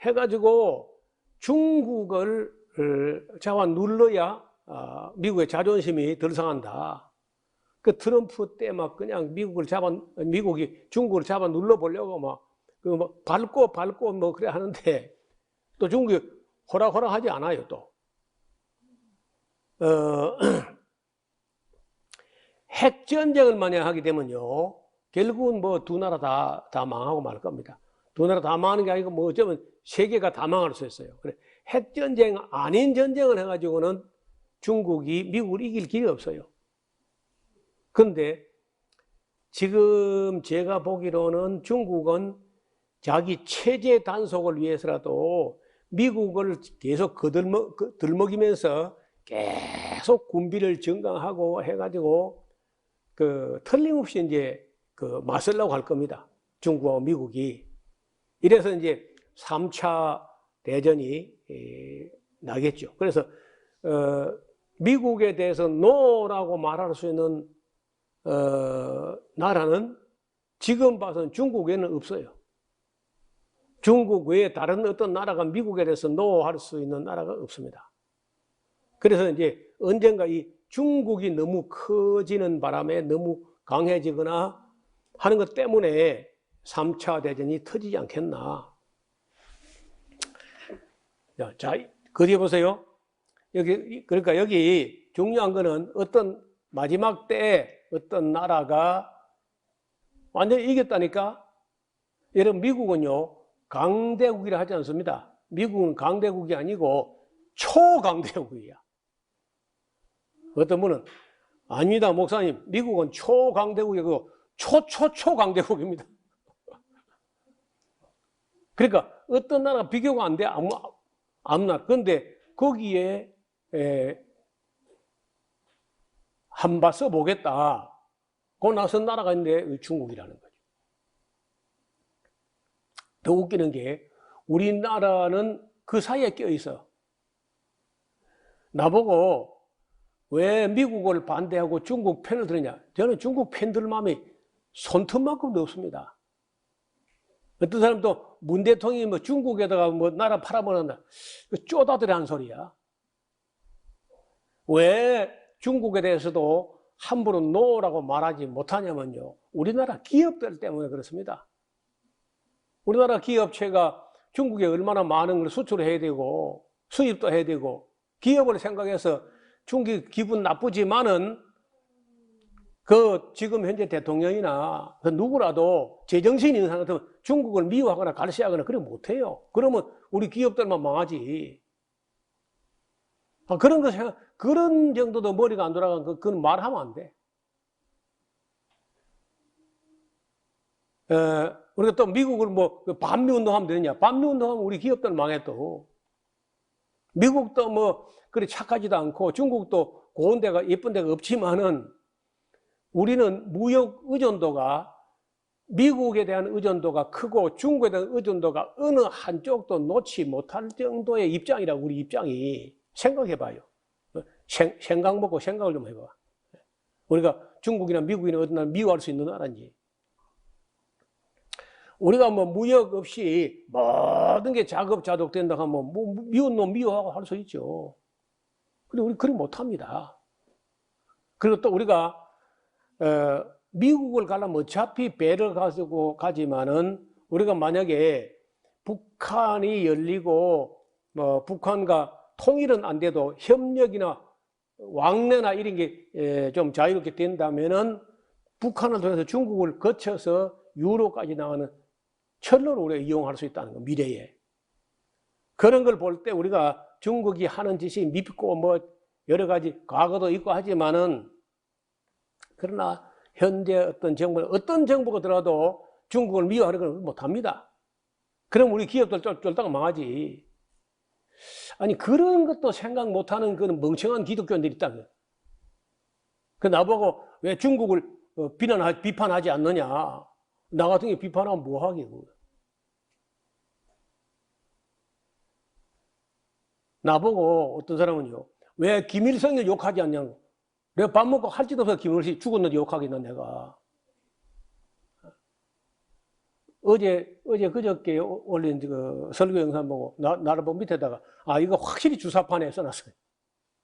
해가지고 중국을 잡아 눌러야 미국의 자존심이 덜 상한다. 그 트럼프 때 막 그냥 미국이 중국을 잡아 눌러 보려고 막 밟고 뭐 그래 하는데 또 중국이 호락호락하지 않아요 또. 핵전쟁을 만약 하게 되면요 결국은 뭐 두 나라 다 망하고 말 겁니다. 두 나라 다 망하는 게 아니고 뭐 어쩌면 세계가 다 망할 수 있어요. 그래 핵전쟁 아닌 전쟁을 해가지고는 중국이 미국을 이길 길이 없어요. 그런데 지금 제가 보기로는 중국은 자기 체제 단속을 위해서라도 미국을 계속 들먹이면서 계속 군비를 증강하고 해가지고 틀림없이 이제 맞서려고 할 겁니다. 중국하고 미국이. 이래서 이제 3차 대전이 나겠죠. 그래서 미국에 대해서 노라고 말할 수 있는 나라는 지금 봐서는 중국에는 없어요. 중국 외에 다른 어떤 나라가 미국에 대해서 노할 수 있는 나라가 없습니다. 그래서 이제 언젠가 이 중국이 너무 커지는 바람에 너무 강해지거나 하는 것 때문에 3차 대전이 터지지 않겠나. 자, 거기 보세요. 그러니까 여기 중요한 거는 마지막 때 어떤 나라가 완전히 이겼다니까? 여러분, 미국은요, 강대국이라 하지 않습니다. 미국은 강대국이 아니고 초강대국이야. 어떤 분은, 아닙니다, 목사님. 미국은 초강대국이고 초강대국입니다. 그러니까 어떤 나라가 비교가 안 돼, 아무 나라. 그런데 거기에 한번 써보겠다. 그 나선 나라가 있는데 중국이라는 거죠. 더 웃기는 게 우리나라는 그 사이에 껴있어. 나보고 왜 미국을 반대하고 중국 편을 들으냐? 저는 중국 팬들 마음이 손톱만큼도 없습니다. 어떤 사람도 문 대통령이 뭐 중국에다가 뭐 나라 팔아먹는다. 쪼다들이라는 소리야. 왜 중국에 대해서도 함부로 노라고 말하지 못하냐면요. 우리나라 기업들 때문에 그렇습니다. 우리나라 기업체가 중국에 얼마나 많은 걸 수출해야 되고 수입도 해야 되고 기업을 생각해서 중국이 기분 나쁘지만은 그 지금 현재 대통령이나 그 누구라도 제정신이 있는 사람 같으면 중국을 미워하거나 갈시하거나 그래 못해요. 그러면 우리 기업들만 망하지. 그런 거 생각, 그런 정도도 머리가 안 돌아간 그건 말하면 안 돼. 우리가 또 미국을 뭐 반미운동하면 되느냐? 반미운동하면 우리 기업들 망해 또. 미국도 뭐 그리 착하지도 않고 중국도 고운 데가 예쁜 데가 없지만은 우리는 무역 의존도가 미국에 대한 의존도가 크고 중국에 대한 의존도가 어느 한쪽도 놓지 못할 정도의 입장이라고 우리 입장이 생각해봐요. 생각 먹고 생각을 좀 해봐. 우리가 중국이나 미국이나 어떤 나라 미워할 수 있는 나라인지. 우리가 뭐 무역 없이 모든 게 자급자족 된다 하면 뭐 미운 놈 미워하고 할 수 있죠. 근데 우리 그리 못합니다. 그리고 또 우리가 미국을 가려면 어차피 배를 가지고 가지만은 우리가 만약에 북한이 열리고 뭐 북한과 통일은 안 돼도 협력이나 왕래나 이런 게 좀 자유롭게 된다면은 북한을 통해서 중국을 거쳐서 유로까지 나가는 철로를 우리가 이용할 수 있다는 거, 미래에. 그런 걸 볼 때 우리가 중국이 하는 짓이 밉고 뭐 여러 가지 과거도 있고 하지만은 그러나 현재 어떤 정부가 들어도 중국을 미워하는 건 못합니다. 그럼 우리 기업들 쫄딱 망하지. 아니 그런 것도 생각 못하는 그런 멍청한 기독교인들이 있다는 거예요. 그 나보고 왜 중국을 비판하지 않느냐. 나 같은 게 비판하면 뭐하게. 나보고 어떤 사람은요. 왜 김일성을 욕하지 않냐고. 내가 밥 먹고 할 짓 없어서 김일성이 죽었는데 욕하겠나 내가. 그저께 올린 그 설교 영상 보고 나를 보고 밑에다가 이거 확실히 주사파네 써놨어요.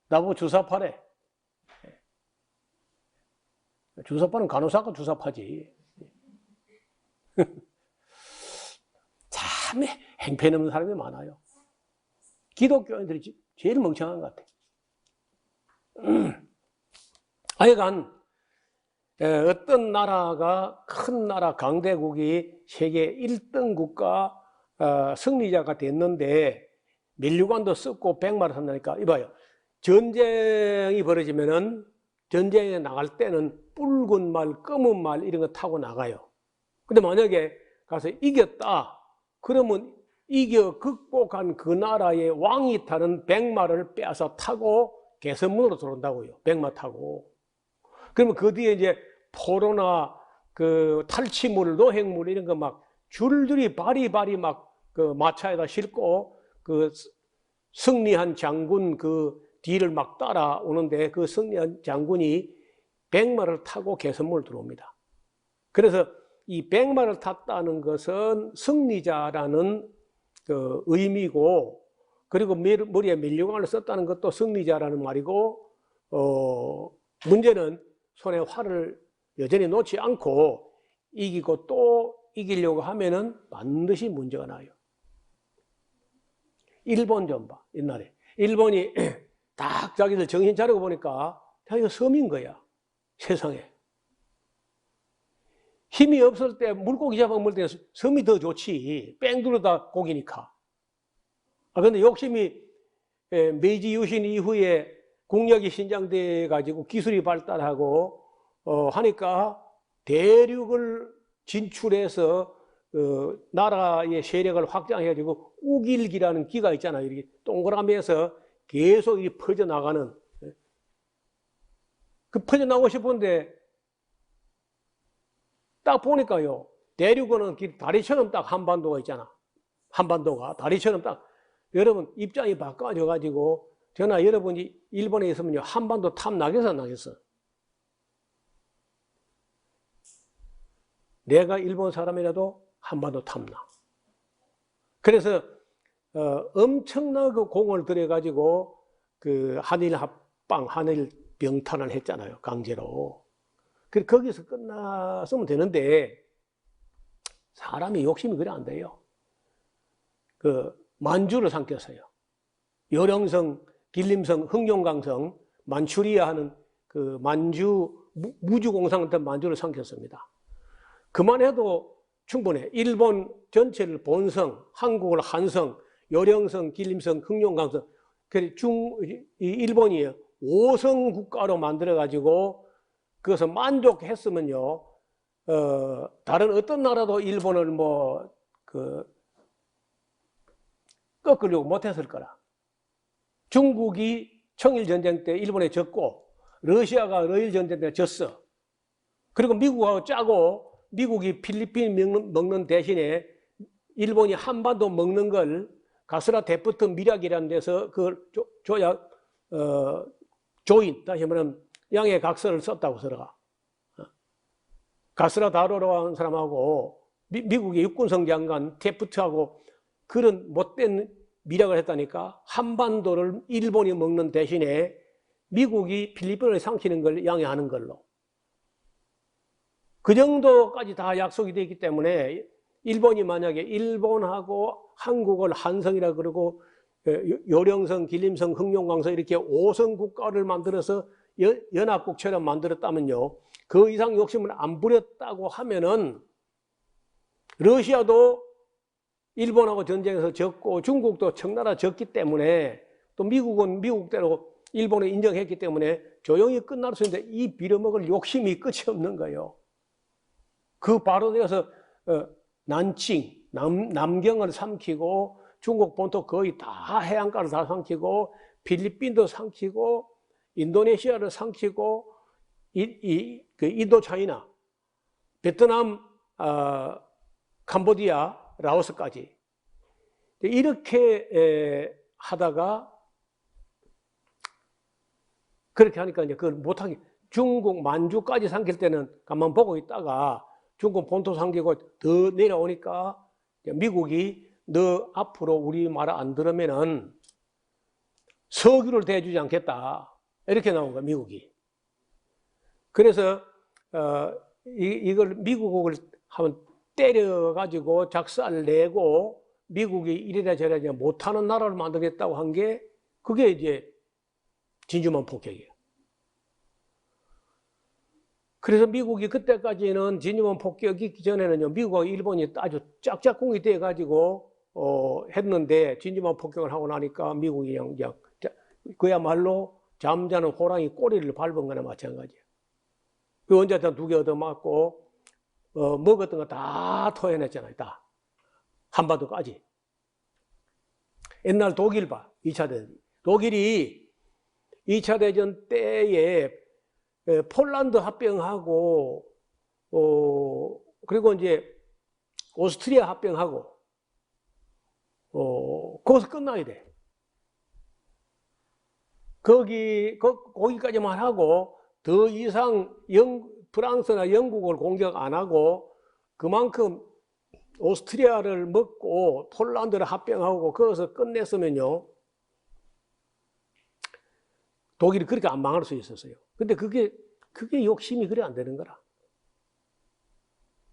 나보고 주사파래. 주사파는 간호사가 주사파지. 참 행패없는 사람이 많아요. 기독교인들이 제일 멍청한 것 같아. 하여간 어떤 나라가 큰 나라 강대국이 세계 1등 국가 승리자가 됐는데 면류관도 썩고 백마를 산다니까. 이봐요. 전쟁이 벌어지면은 전쟁에 나갈 때는 붉은 말, 검은 말 이런 거 타고 나가요. 근데 만약에 가서 이겼다. 그러면 이겨 극복한 그 나라의 왕이 타는 백마를 빼앗아 타고 개선문으로 들어온다고요. 백마 타고. 그러면 그 뒤에 이제 포로나 그 탈취물, 노획물 이런 거 막 줄줄이 바리바리 막 그 마차에다 싣고 그 승리한 장군 그 뒤를 막 따라오는데 그 승리한 장군이 백마를 타고 개선문을 들어옵니다. 그래서 이 백마를 탔다는 것은 승리자라는 그 의미고, 그리고 머리에 면류관을 썼다는 것도 승리자라는 말이고, 문제는 손에 활을 여전히 놓지 않고 이기고 또 이기려고 하면은 반드시 문제가 나요. 일본 좀 봐, 옛날에. 일본이 딱 자기들 정신 차리고 보니까 자기가 섬인 거야, 세상에. 힘이 없을 때 물고기 잡아먹을 때 섬이 더 좋지. 뺑 둘러다 고기니까. 근데 욕심이 메이지 유신 이후에 국력이 신장돼 가지고 기술이 발달하고 하니까 대륙을 진출해서 나라의 세력을 확장해 가지고 우길기라는 기가 있잖아요. 이렇게 동그라미에서 계속 이 퍼져 나가는, 그 퍼져 나가고 싶은데 딱 보니까요, 대륙은 다리처럼 딱 한반도가 있잖아. 한반도가 다리처럼 딱, 여러분 입장이 바꿔져 가지고 저나 여러분이 일본에 있으면요, 한반도 탐나겠어, 안 나겠어? 내가 일본 사람이라도 한반도 탐나. 그래서 엄청난 그 공을 들여 가지고 그 한일 합방, 한일 병탄을 했잖아요, 강제로. 그 거기서 끝났으면 되는데 사람이 욕심이 그래 안 돼요. 그 만주를 삼켰어요. 요령성, 길림성, 흥룡강성, 만추리아 하는 그 만주 무주공상 같은 만주를 삼켰습니다. 그만해도 충분해. 일본 전체를 본성, 한국을 한성, 요령성, 길림성, 흥룡강성. 일본이 5성 국가로 만들어가지고 그것을 만족했으면요, 다른 어떤 나라도 일본을 꺾으려고 못했을 거라. 중국이 청일전쟁 때 일본에 졌고, 러시아가 러일전쟁 때 졌어. 그리고 미국하고 짜고, 미국이 필리핀 먹는 대신에 일본이 한반도 먹는 걸 가스라 데프트 미락이라는 데서 그걸 조인, 다시 말하면 양해 각서를 썼다고 서로가. 가스라 다로로 하는 사람하고 미국의 육군성장관 데프트하고 그런 못된 미락을 했다니까. 한반도를 일본이 먹는 대신에 미국이 필리핀을 삼키는 걸 양해하는 걸로. 그 정도까지 다 약속이 되어 있기 때문에 일본이 만약에 일본하고 한국을 한성이라 그러고 요령성, 길림성, 흥룡강성 이렇게 5성 국가를 만들어서 연합국처럼 만들었다면요, 그 이상 욕심을 안 부렸다고 하면은 러시아도 일본하고 전쟁에서 졌고 중국도 청나라 졌기 때문에 또 미국은 미국대로 일본을 인정했기 때문에 조용히 끝날 수 있는데 이 빌어먹을 욕심이 끝이 없는 거예요. 그 바로 내려서 난칭, 남경을 삼키고 중국 본토 거의 다 해안가를 다 삼키고 필리핀도 삼키고 인도네시아를 삼키고 인도 차이나, 베트남, 캄보디아, 라오스까지 이렇게 하다가 그렇게 하니까 이제 그걸 못하게 중국 만주까지 삼킬 때는 가만 보고 있다가 중국 본토 삼키고 더 내려오니까 미국이 너 앞으로 우리 말 안 들으면은 석유를 대주지 않겠다 이렇게 나온 거야 미국이. 그래서 이걸 미국을 한번 때려가지고 작살 내고 미국이 이래라 저래라 못하는 나라를 만들겠다고 한 게 그게 이제 진주만 폭격이에요. 그래서 미국이 그때까지는 진주만 폭격이 있기 전에는요, 미국하고 일본이 아주 짝짝꿍이 돼가지고 했는데 진주만 폭격을 하고 나니까 미국이 그냥 그야말로 잠자는 호랑이 꼬리를 밟은 거나 마찬가지예요. 그 원자탄 2개 얻어맞고 먹었던 거 다 토해냈잖아요. 다 한반도까지. 옛날 독일 봐. 2차 대전. 독일이 2차 대전 때에 폴란드 합병하고 그리고 이제 오스트리아 합병하고 거기서 끝나야 돼. 거기까지만 하고 더 이상 프랑스나 영국을 공격 안 하고 그만큼 오스트리아를 먹고 폴란드를 합병하고 거기서 끝냈으면요, 독일이 그렇게 안 망할 수 있었어요. 근데 그게 욕심이 그래 안 되는 거라.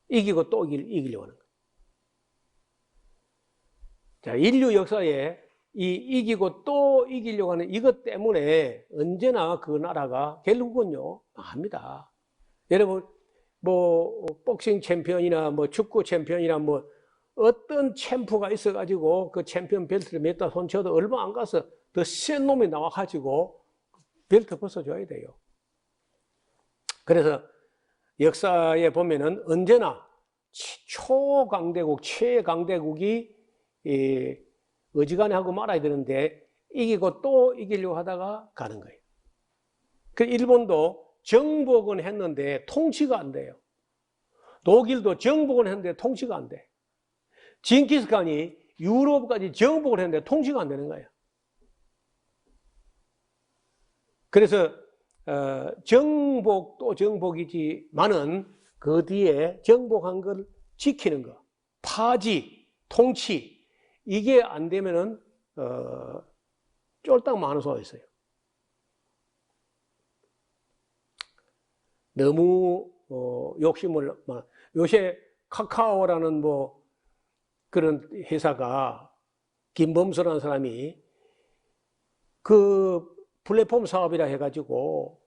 이기고 또 이기려고 하는 거야. 자, 인류 역사에 이 이기고 또 이기려고 하는 이것 때문에 언제나 그 나라가 결국은요, 망합니다. 여러분, 복싱 챔피언이나 축구 챔피언이나 어떤 챔프가 있어가지고 그 챔피언 벨트를 몇 달 손쳐도 얼마 안 가서 더 센 놈이 나와가지고 벨트 벗어줘야 돼요. 그래서 역사에 보면은 언제나 초강대국, 최강대국이 어지간히 하고 말아야 되는데 이기고 또 이기려고 하다가 가는 거예요. 그 일본도 정복은 했는데 통치가 안 돼요. 독일도 정복은 했는데 통치가 안 돼. 징기스칸이 유럽까지 정복을 했는데 통치가 안 되는 거예요. 그래서 정복도 정복이지만은 그 뒤에 정복한 걸 지키는 거, 파지, 통치 이게 안 되면은 쫄딱 많은 수가 있어요. 너무 욕심을 요새 카카오라는 뭐 그런 회사가 김범수라는 사람이 그 플랫폼 사업이라 해가지고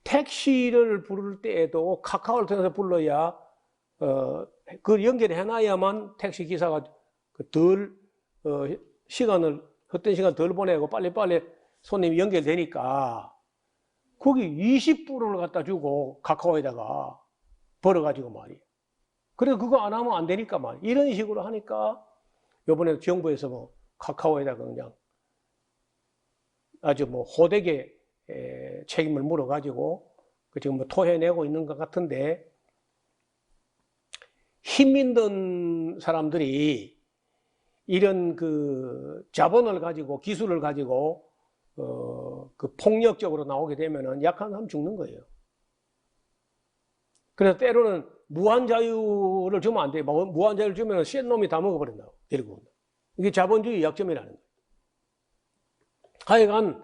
택시를 부를 때에도 카카오를 통해서 불러야 그걸 연결해놔야만 택시 기사가 덜 시간을 헛된 시간 덜 보내고 빨리빨리 손님이 연결되니까 거기 20불을 갖다 주고 카카오에다가 벌어가지고 말이에요. 그래서 그거 안 하면 안 되니까 말이에요. 이런 식으로 하니까 요번에 정부에서 뭐 카카오에다가 그냥 아주 뭐 호되게 책임을 물어가지고 지금 뭐 토해내고 있는 것 같은데 힘 있는 사람들이 이런 그 자본을 가지고 기술을 가지고 그 폭력적으로 나오게 되면은 약한 사람 죽는 거예요. 그래서 때로는 무한 자유를 주면 안 돼요. 무한 자유를 주면 센 놈이 다 먹어버린다고. 결국은. 이게 자본주의 약점이라는 거예요. 하여간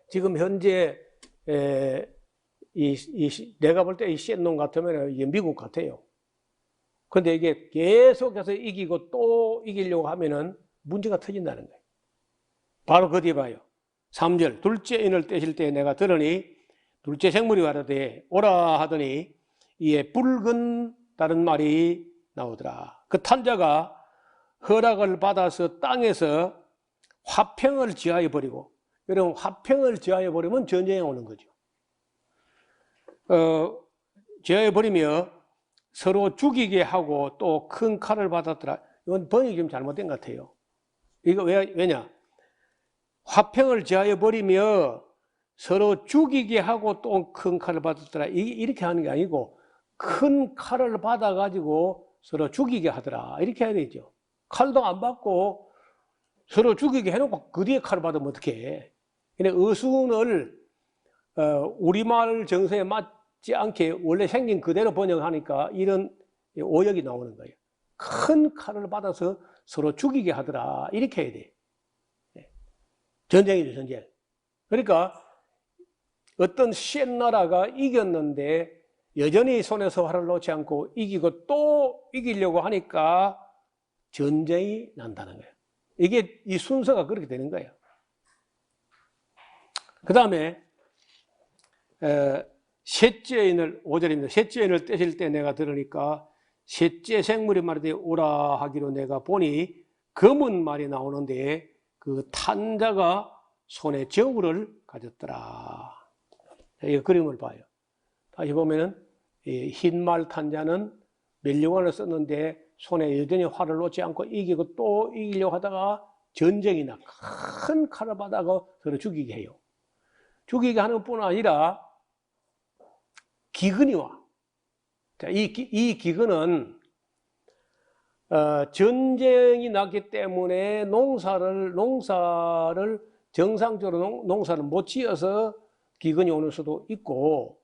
지금 현재 내가 볼 때 이 센 놈 같으면 이게 미국 같아요. 근데 이게 계속해서 이기고 또 이기려고 하면은 문제가 터진다는 거예요. 바로 그 뒤에 봐요. 3절 둘째 인을 떼실 때 내가 들으니 둘째 생물이 가로되 오라 하더니 이에 붉은 다른 말이 나오더라. 그 탄자가 허락을 받아서 땅에서 화평을 지하여 버리고, 여러분 화평을 지하여 버리면 전쟁이 오는 거죠. 지하여 버리며 서로 죽이게 하고 또 큰 칼을 받았더라. 이건 번역이 좀 잘못된 것 같아요. 이거 왜냐? 화평을 지하여 버리며 서로 죽이게 하고 또 큰 칼을 받았더라. 이렇게 하는 게 아니고 큰 칼을 받아가지고 서로 죽이게 하더라. 이렇게 해야 되죠. 칼도 안 받고 서로 죽이게 해놓고 그 뒤에 칼을 받으면 어떡해. 근데 어순을 우리말 정서에 맞지 않게 원래 생긴 그대로 번역하니까 이런 오역이 나오는 거예요. 큰 칼을 받아서 서로 죽이게 하더라. 이렇게 해야 돼. 전쟁이죠, 전쟁. 그러니까 어떤 센 나라가 이겼는데 여전히 손에서 활을 놓지 않고 이기고 또 이기려고 하니까 전쟁이 난다는 거예요. 이게 이 순서가 그렇게 되는 거예요. 그 다음에 셋째 인을 5절입니다. 셋째 인을 떼실 때 내가 들으니까 셋째 생물이 말하되 오라 하기로 내가 보니 검은 말이 나오는데 그 탄자가 손에 저울을 가졌더라. 이 그림을 봐요. 다시 보면은 흰말 탄자는 멸류관을 썼는데 손에 여전히 활을 놓지 않고 이기고 또 이기려고 하다가 전쟁이나 큰 칼을 받아가 서로 죽이게 해요. 죽이게 하는 뿐 아니라 기근이 와. 자, 이 기근은 전쟁이 났기 때문에 농사를 정상적으로 농사를 못 지어서 기근이 오는 수도 있고,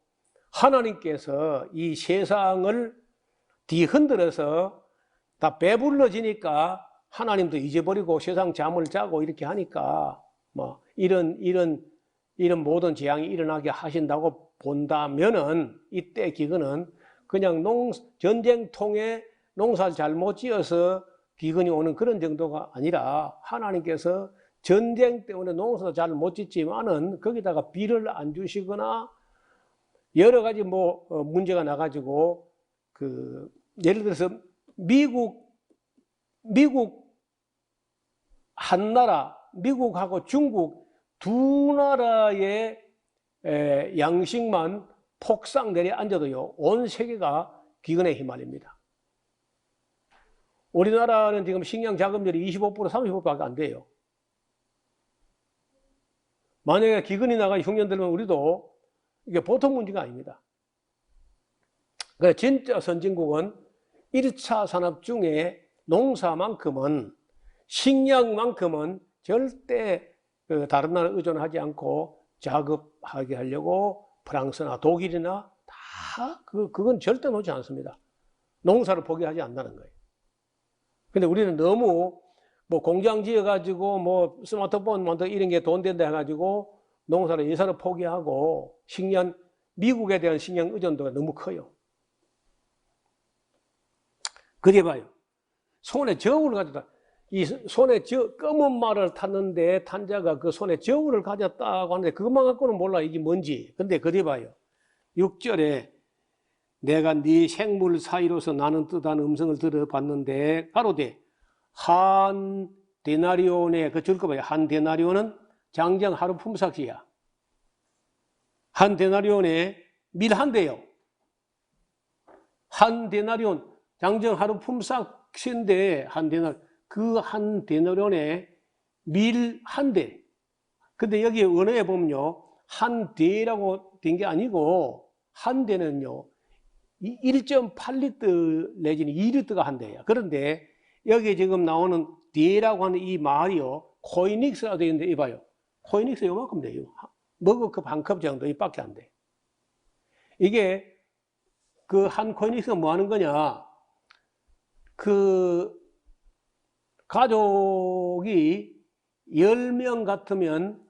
하나님께서 이 세상을 뒤흔들어서 다 배불러지니까 하나님도 잊어버리고 세상 잠을 자고 이렇게 하니까 뭐 이런 모든 재앙이 일어나게 하신다고 본다면은 이때 기근은 그냥 전쟁통에 농사를 잘못 지어서 기근이 오는 그런 정도가 아니라 하나님께서 전쟁 때문에 농사도 잘 못 짓지만은 거기다가 비를 안 주시거나 여러 가지 문제가 나가지고 예를 들어서 미국 한 나라, 미국하고 중국 두 나라의 양식만 폭삭 내려앉아도요, 온 세계가 기근에 휘말립니다. 우리나라는 지금 식량 자금률이 25%, 30%밖에 안 돼요. 만약에 기근이 나가 흉년 들면 우리도 이게 보통 문제가 아닙니다. 그래서 진짜 선진국은 1차 산업 중에 농사만큼은, 식량만큼은 절대 다른 나라 의존하지 않고 자급하게 하려고 프랑스나 독일이나 다 그건 절대 놓지 않습니다. 농사를 포기하지 않는다는 거예요. 근데 우리는 너무 뭐 공장 지어가지고 뭐 스마트폰 만들고 이런 게 돈 된다 해가지고 농사를 예산을 포기하고 식량, 미국에 대한 식량 의존도가 너무 커요. 그게 봐요. 손에 저울을 가졌다. 이 손에 검은 말을 탔는데 탄자가 그 손에 저울을 가졌다고 하는데 그것만 갖고는 몰라 이게 뭔지. 근데 그게 봐요. 6절에 내가 네 생물 사이로서 나는 뜻한 음성을 들어봤는데 가로되 한 데나리온에 그 줄 거 봐요. 한 데나리온은 장정 하루 품삯이야. 한 데나리온에 밀 한 대요. 한 데나리온 장정 하루 품삯인데 한 데나리온 그 한 데나리온에 밀 한 대. 근데 여기 언어에 보면요. 한 대라고 된 게 아니고 한 대는요. 1.8리터 내지는 2리터가 한 대예요. 그런데 여기 지금 나오는 대라고 하는 이 말이요. 코이닉스가 되어 있는데 이봐요. 코이닉스 요만큼 돼요. 머그컵 한 컵 정도 이밖에 안 돼. 이게 그 한 코이닉스가 뭐 하는 거냐. 그 가족이 10명 같으면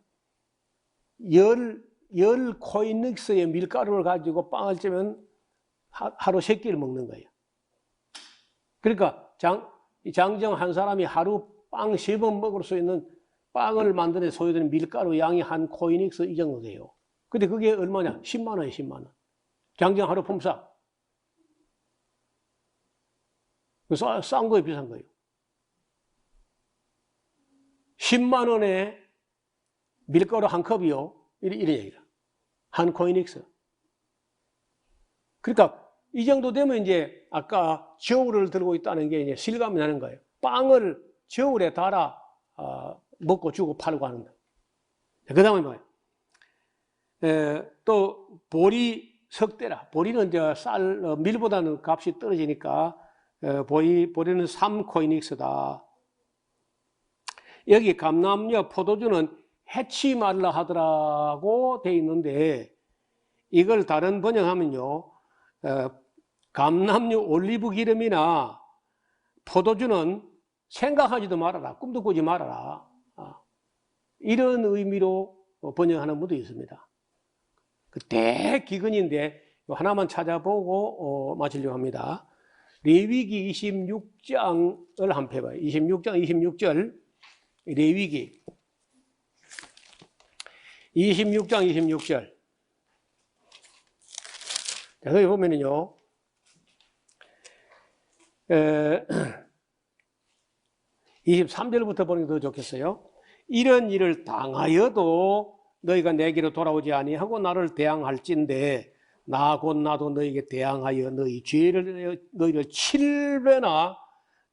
10 코이닉스의 밀가루를 가지고 빵을 찌면 하루 3끼를 먹는 거예요. 그러니까 장정 한 사람이 하루 빵 10번 먹을 수 있는 빵을 만드는 데 소요되는 밀가루 양이 한 코이닉스 이 정도 돼요. 근데 그게 얼마냐? 10만 원이에요, 10만 원. 장정 하루 품삯. 싼 거예요, 비싼 거예요. 10만 원에 밀가루 한 컵이요. 이런 얘기다. 한 코이닉스. 그러니까 이 정도 되면 이제 아까 저울을 들고 있다는 게 이제 실감이 나는 거예요. 빵을 저울에 달아 먹고 주고 팔고 하는 거예요. 그 다음에 뭐예요? 또 보리 석대라. 보리는 이제 밀보다는 값이 떨어지니까 보리는 3코이닉스다. 여기 감남녀 포도주는 해치 말라 하더라고 돼 있는데 이걸 다른 번역하면요. 감남류 올리브 기름이나 포도주는 생각하지도 말아라. 꿈도 꾸지 말아라. 이런 의미로 번역하는 분도 있습니다. 그 대기근인데 하나만 찾아보고 마치려고 합니다. 레위기 26장을 한번 펴봐요. 26장 26절 레위기 26장 26절. 자, 여기 보면은요, 23절부터 보는 게 더 좋겠어요. 이런 일을 당하여도 너희가 내게로 돌아오지 아니하고 나를 대항할진대 나 곧 나도 너희에게 대항하여 너희 죄를 너희를 7배나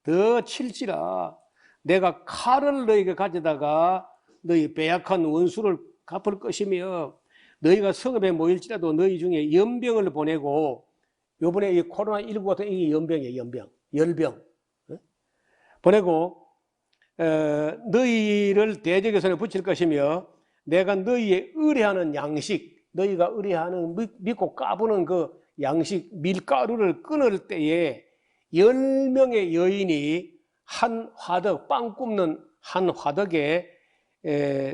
더 칠지라. 내가 칼을 너희에게 가져다가 너희 배약한 원수를 갚을 것이며 너희가 성읍에 모일지라도 너희 중에 연병을 보내고 요번에 이 코로나19 같은 이 연병이에요. 열병 보내고 너희를 대적의 손에 붙일 것이며 내가 너희의 의뢰하는 양식 너희가 의뢰하는 믿고 까부는 그 양식 밀가루를 끊을 때에 10명의 여인이 한 화덕 빵 굽는 한 화덕에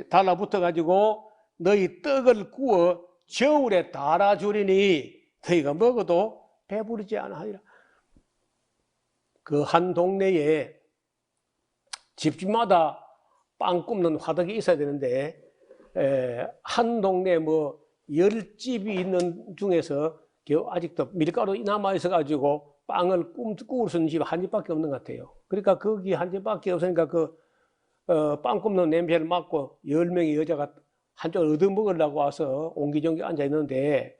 달라붙어 가지고 너희 떡을 구워 저울에 달아주리니 너희가 먹어도 배부르지 않으리라. 그 한 동네에 집집마다 빵 굽는 화덕이 있어야 되는데 한 동네에 뭐 10집이 있는 중에서 아직도 밀가루 남아있어 가지고 빵을 구울 수 있는 집이 한 집밖에 없는 것 같아요. 그러니까 거기 한 집밖에 없으니까 그 빵 굽는 냄새를 맡고 10명의 여자가 한쪽을 얻어먹으려고 와서 옹기종기 앉아있는데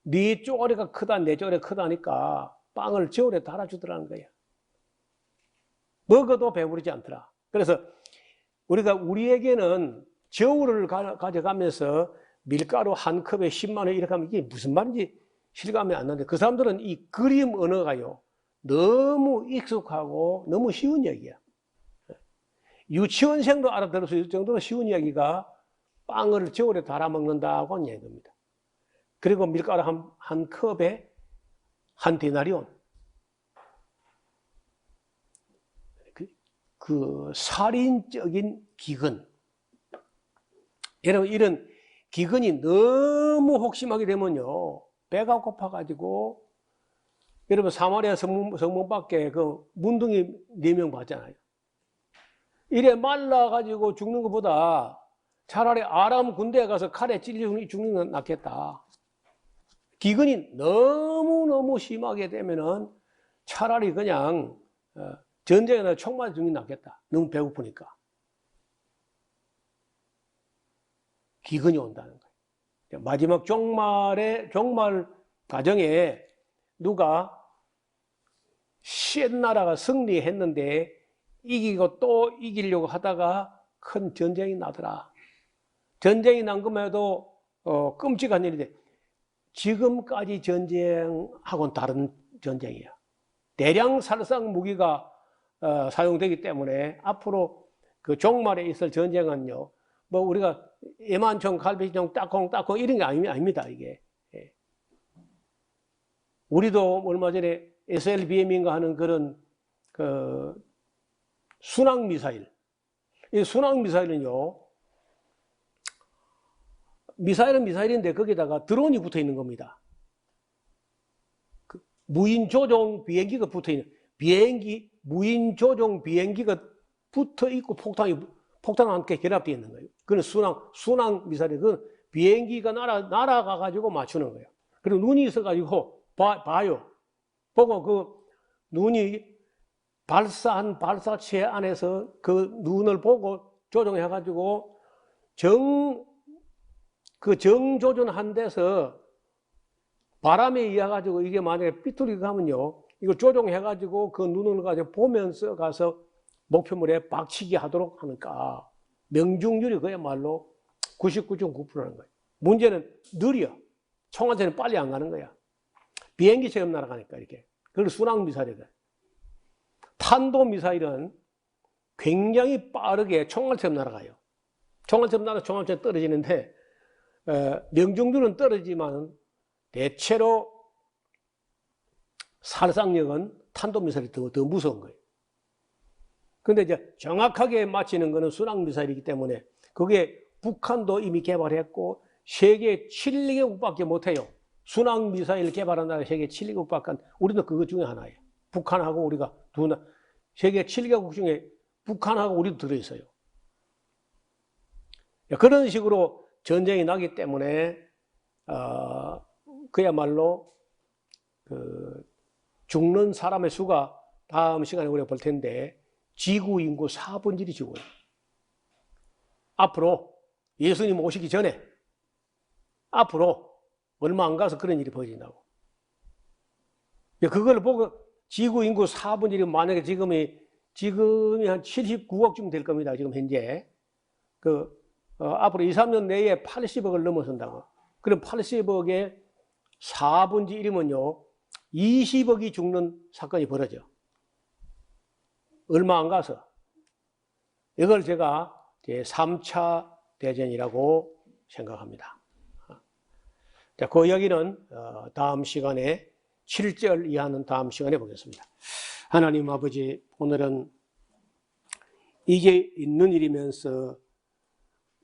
네 쪼가리가 크다 내 쪼가리가 크다니까 빵을 저울에 달아주더라는 거야. 먹어도 배부르지 않더라. 그래서 우리에게는 저울을 가져가면서 밀가루 한 컵에 10만 원 이렇게 하면 이게 무슨 말인지 실감이 안 나는데 그 사람들은 이 그림 언어가요 너무 익숙하고 너무 쉬운 얘기야. 유치원생도 알아들을 수 있을 정도로 쉬운 이야기가 빵을 저울에 달아 먹는다고 하는 얘기입니다. 그리고 밀가루 한 컵에 한 데나리온. 그 살인적인 기근. 여러분 이런 기근이 너무 혹심하게 되면요 배가 고파가지고 여러분 사마리아 성문 밖에 그 문둥이 4명 봤잖아요. 이래 말라가지고 죽는 것보다 차라리 아람 군대에 가서 칼에 찔려 죽는 건 낫겠다. 기근이 너무너무 심하게 되면은 차라리 그냥 전쟁에나 총 맞아 죽는 게 낫겠다. 너무 배고프니까. 기근이 온다는 거예요. 마지막 종말 과정에 누가 센 나라가 승리했는데 이기고 또 이기려고 하다가 큰 전쟁이 나더라. 전쟁이 난 것만 해도 끔찍한 일인데 지금까지 전쟁하고는 다른 전쟁이야. 대량 살상 무기가 사용되기 때문에 앞으로 그 종말에 있을 전쟁은요. 뭐 우리가 애만총, 갈비총, 따콩 이런 게 아닙니다. 이게. 우리도 얼마 전에 SLBM인가 하는 그런 그 순항 미사일. 이 순항 미사일은요. 미사일은 미사일인데 거기다가 드론이 붙어 있는 겁니다. 그 무인 조종 비행기가 붙어 있는 무인 조종 비행기가 붙어 있고 폭탄과 함께 결합되어 있는 거예요. 그건 순항 미사일. 그건 비행기가 날아가 가지고 맞추는 거예요. 그리고 눈이 있어 가지고 봐요. 보고 그 눈이 발사한 발사체 안에서 그 눈을 보고 조종해 가지고 정조준한 데서 바람에 의해 가지고 이게 만약에 삐뚤게 가면요. 이걸 조종해 가지고 그 눈을 가지고 보면서 가서 목표물에 박치기 하도록 하니까 명중률이 그야말로 99.9%라는 거예요. 문제는 느려. 총알처럼 빨리 안 가는 거야. 비행기처럼 날아가니까 이렇게. 그걸 순항 미사일이다. 탄도 미사일은 굉장히 빠르게 총알처럼 날아가요. 총알처럼 떨어지는데 명중률은 떨어지지만 대체로 살상력은 탄도 미사일이 더 무서운 거예요. 근데 이제 정확하게 맞히는 거는 순항 미사일이기 때문에 그게 북한도 이미 개발했고 세계 7개국밖에 못해요. 순항 미사일 개발한 나라 세계 7개국밖에 우리도 그거 중에 하나예요. 북한하고 우리가 세계 7개국 중에 북한하고 우리도 들어있어요. 그런 식으로 전쟁이 나기 때문에 그야말로 죽는 사람의 수가 다음 시간에 우리가 볼 텐데 지구 인구 4분의 1이 죽어요. 앞으로 예수님 오시기 전에 앞으로 얼마 안 가서 그런 일이 벌어진다고. 그걸 보고 지구 인구 4분의 1이 만약에 지금이 한 79억쯤 될 겁니다. 지금 현재. 앞으로 2, 3년 내에 80억을 넘어선다고. 그럼 80억의 4분의 1이면요. 20억이 죽는 사건이 벌어져. 얼마 안 가서. 이걸 제가 제3차 대전이라고 생각합니다. 자, 그 이야기는 다음 시간에 7절 이하는 다음 시간에 보겠습니다. 하나님 아버지, 오늘은 이게 있는 일이면서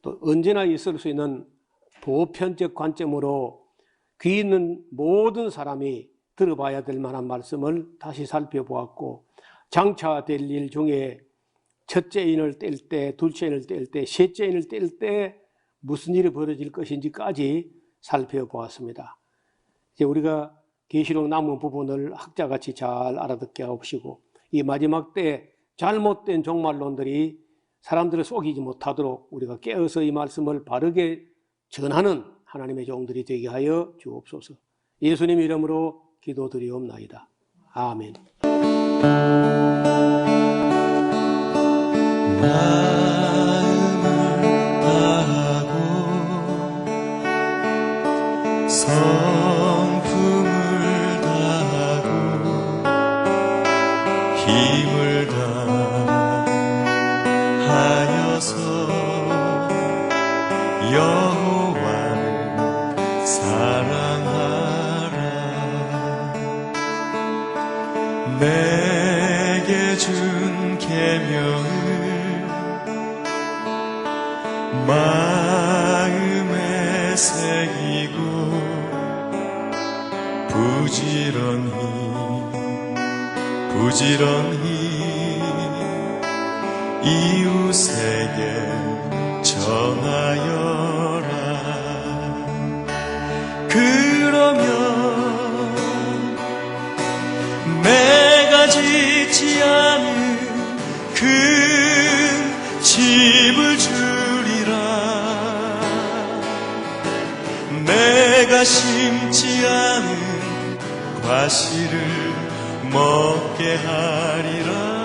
또 언제나 있을 수 있는 보편적 관점으로 귀 있는 모든 사람이 들어봐야 될 만한 말씀을 다시 살펴보았고, 장차 될 일 중에 첫째 인을 뗄 때, 둘째 인을 뗄 때, 셋째 인을 뗄 때 무슨 일이 벌어질 것인지까지 살펴보았습니다. 이제 우리가 계시록 남은 부분을 학자같이 잘 알아듣게 하옵시고, 이 마지막 때 잘못된 종말론들이 사람들을 속이지 못하도록 우리가 깨어서 이 말씀을 바르게 전하는 하나님의 종들이 되게 하여 주옵소서. 예수님 이름으로 기도드리옵나이다. 아멘. 마음을 다하고 성품을 다하고 힘을 다하여서 여호와를 사랑하라. 내게 준 계명을 마음에 새기고 부지런히 이웃에게 전하여라. 그러면 내가 짓지 않은 그 집을 주리라. 내가 심지 않은 과실을 먹게 하리라.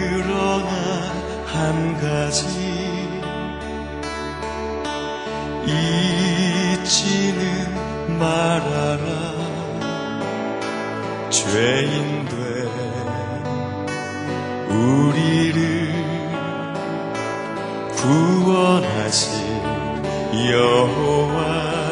그러나 한 가지 잊지는 말아라. 죄인된 우리를 구원하신 여호와